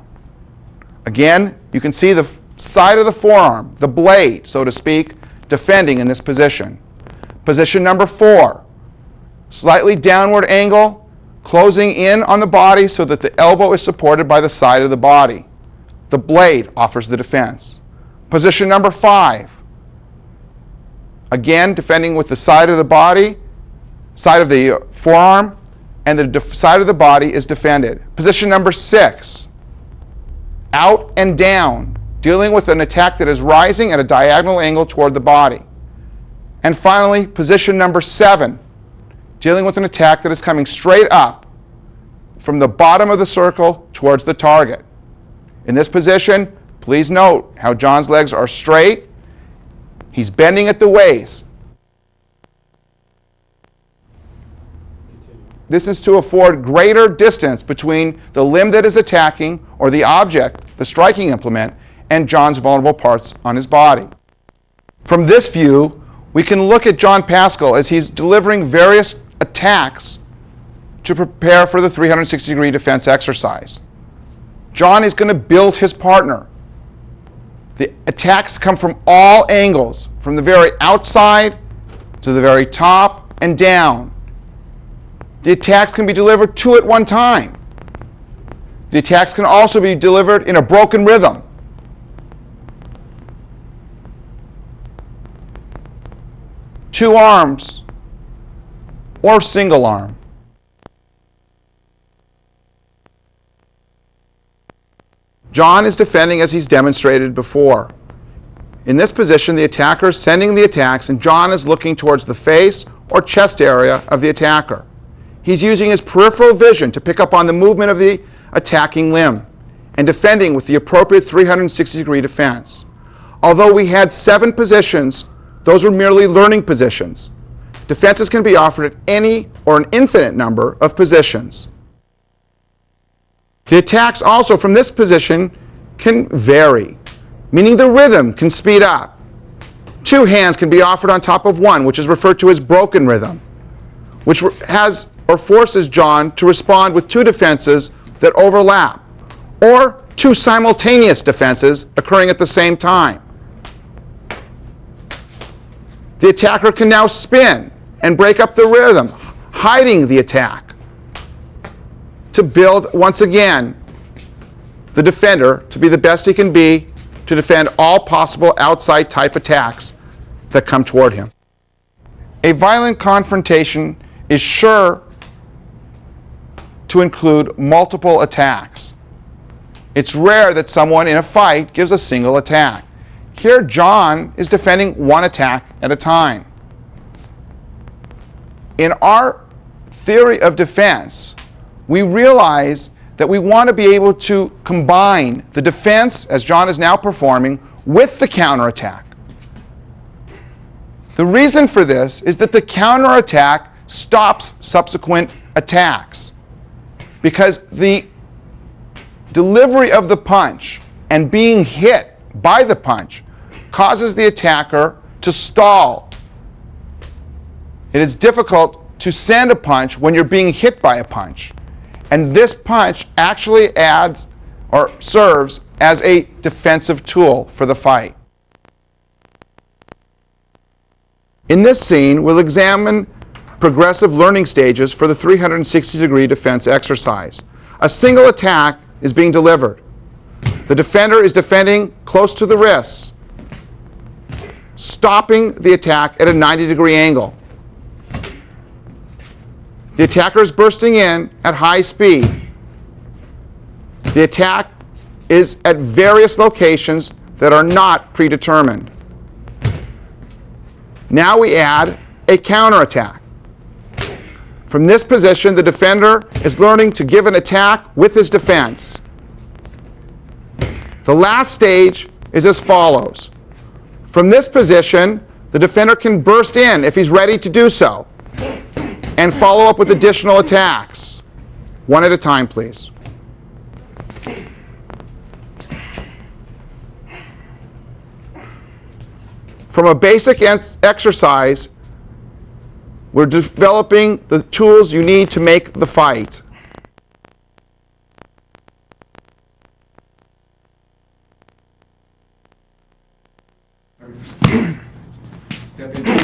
Again, you can see the side of the forearm, the blade, so to speak, defending in this position. Position number 4, slightly downward angle, closing in on the body so that the elbow is supported by the side of the body. The blade offers the defense. Position number 5, again defending with the side of the body, side of the forearm, and the side of the body is defended. Position number 6, out and down, dealing with an attack that is rising at a diagonal angle toward the body. And finally, position number 7, dealing with an attack that is coming straight up from the bottom of the circle towards the target. In this position, please note how John's legs are straight. He's bending at the waist. This is to afford greater distance between the limb that is attacking, or the object, the striking implement, and John's vulnerable parts on his body. From this view, we can look at John Pascal as he's delivering various attacks to prepare for the 360-degree defense exercise. John is going to build his partner. The attacks come from all angles, from the very outside to the very top and down. The attacks can be delivered two at one time. The attacks can also be delivered in a broken rhythm. Two arms or single arm. John is defending as he's demonstrated before. In this position, the attacker is sending the attacks, and John is looking towards the face or chest area of the attacker. He's using his peripheral vision to pick up on the movement of the attacking limb and defending with the appropriate 360-degree defense. Although we had 7 positions, those were merely learning positions. Defenses can be offered at any or an infinite number of positions. The attacks also from this position can vary, meaning the rhythm can speed up. 2 hands can be offered on top of 1, which is referred to as broken rhythm, which has or forces John to respond with 2 defenses that overlap, or 2 simultaneous defenses occurring at the same time. The attacker can now spin and break up the rhythm, hiding the attack, to build, once again, the defender to be the best he can be to defend all possible outside type attacks that come toward him. A violent confrontation is sure to include multiple attacks. It's rare that someone in a fight gives a single attack. Here, John is defending 1 attack at a time. In our theory of defense, we realize that we want to be able to combine the defense, as John is now performing, with the counterattack. The reason for this is that the counterattack stops subsequent attacks, because the delivery of the punch and being hit by the punch causes the attacker to stall. It is difficult to send a punch when you're being hit by a punch. And this punch actually adds or serves as a defensive tool for the fight. In this scene, we'll examine progressive learning stages for the 360-degree defense exercise. A single attack is being delivered. The defender is defending close to the wrists, stopping the attack at a 90-degree angle. The attacker is bursting in at high speed. The attack is at various locations that are not predetermined. Now we add a counterattack. From this position, the defender is learning to give an attack with his defense. The last stage is as follows. From this position, the defender can burst in if he's ready to do so, and follow up with additional attacks. 1 at a time, please. From a basic exercise, we're developing the tools you need to make the fight. Step in.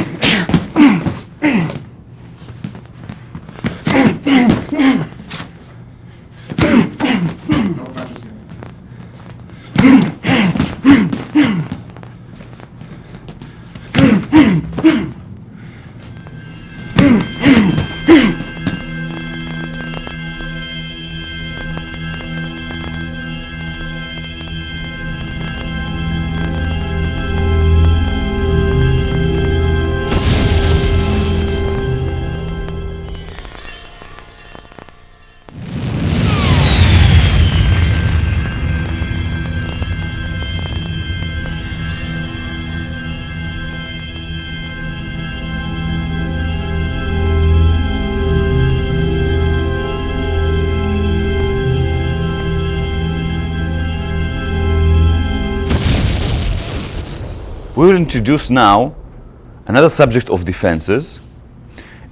we will introduce now another subject of defenses,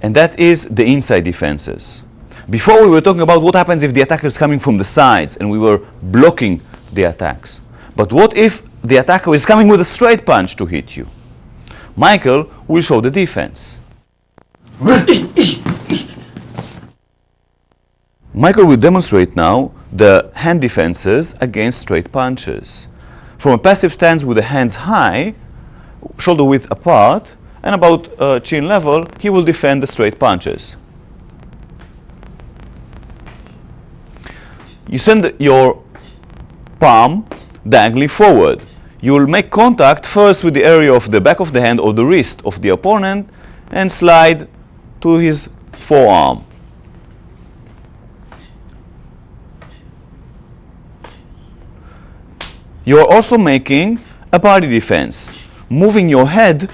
and that is the inside defenses. Before we were talking about what happens if the attacker is coming from the sides and we were blocking the attacks. But what if the attacker is coming with a straight punch to hit you? Michael will show the defense. Michael will demonstrate now the hand defenses against straight punches. From a passive stance with the hands high, shoulder width apart, and about chin level, he will defend the straight punches. You send your palm diagonally forward. You will make contact first with the area of the back of the hand or the wrist of the opponent and slide to his forearm. You are also making a body defense, moving your head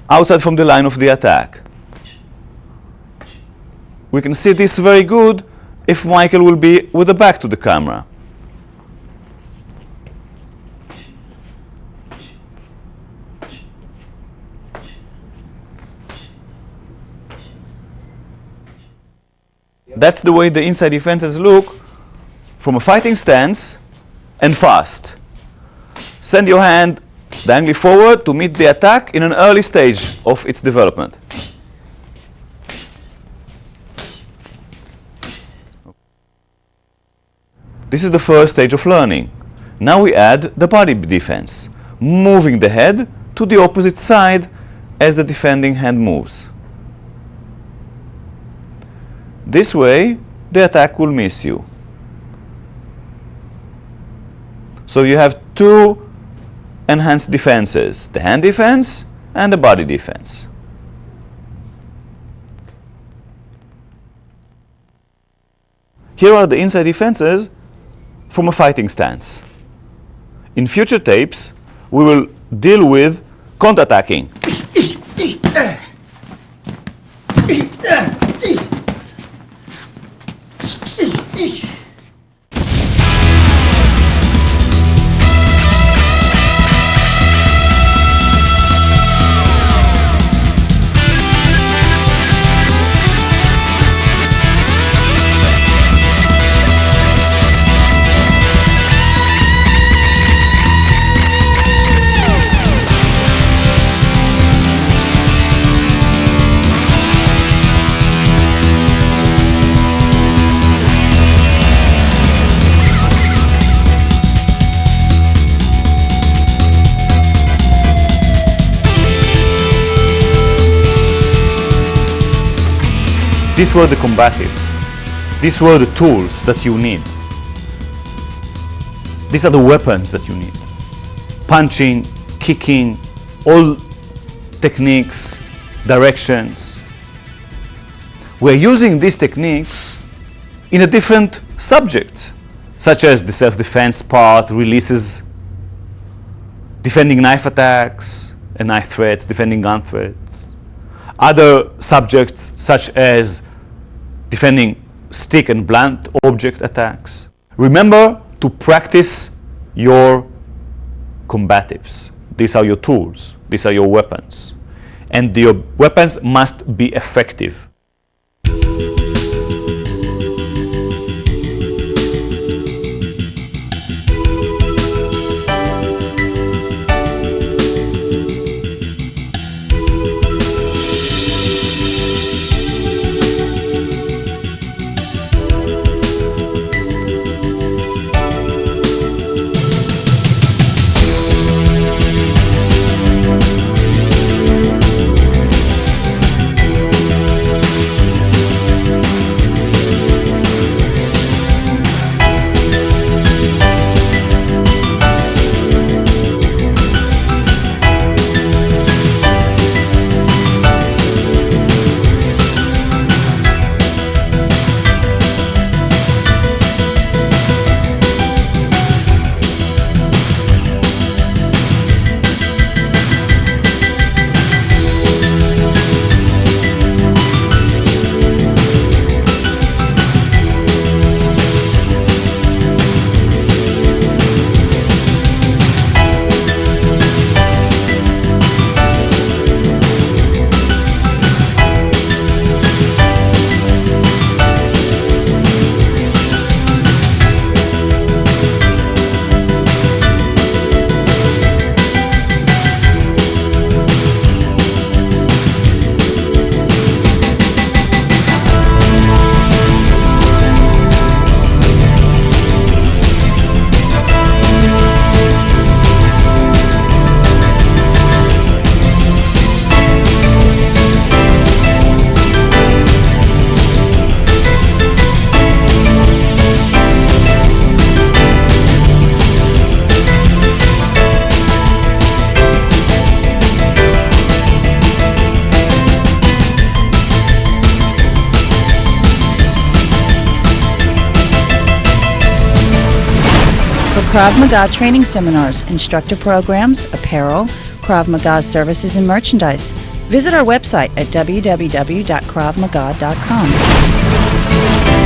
outside from the line of the attack. We can see this very good if Michael will be with the back to the camera. That's the way the inside defenses look from a fighting stance and fast. Send your hand diagonally forward to meet the attack in an early stage of its development. This is the first stage of learning. Now we add the body defense, moving the head to the opposite side as the defending hand moves. This way, the attack will miss you. So you have two enhanced defenses, the hand defense and the body defense. Here are the inside defenses from a fighting stance. In future tapes, we will deal with counterattacking. These were the combatives. These were the tools that you need. These are the weapons that you need. Punching, kicking, all techniques, directions. We're using these techniques in a different subject, such as the self-defense part, releases, defending knife attacks and knife threats, defending gun threats. Other subjects such as defending stick and blunt object attacks. Remember to practice your combatives. These are your tools. These are your weapons. And your weapons must be effective. Krav Maga training seminars, instructor programs, apparel, Krav Maga services and merchandise. Visit our website at www.kravmaga.com.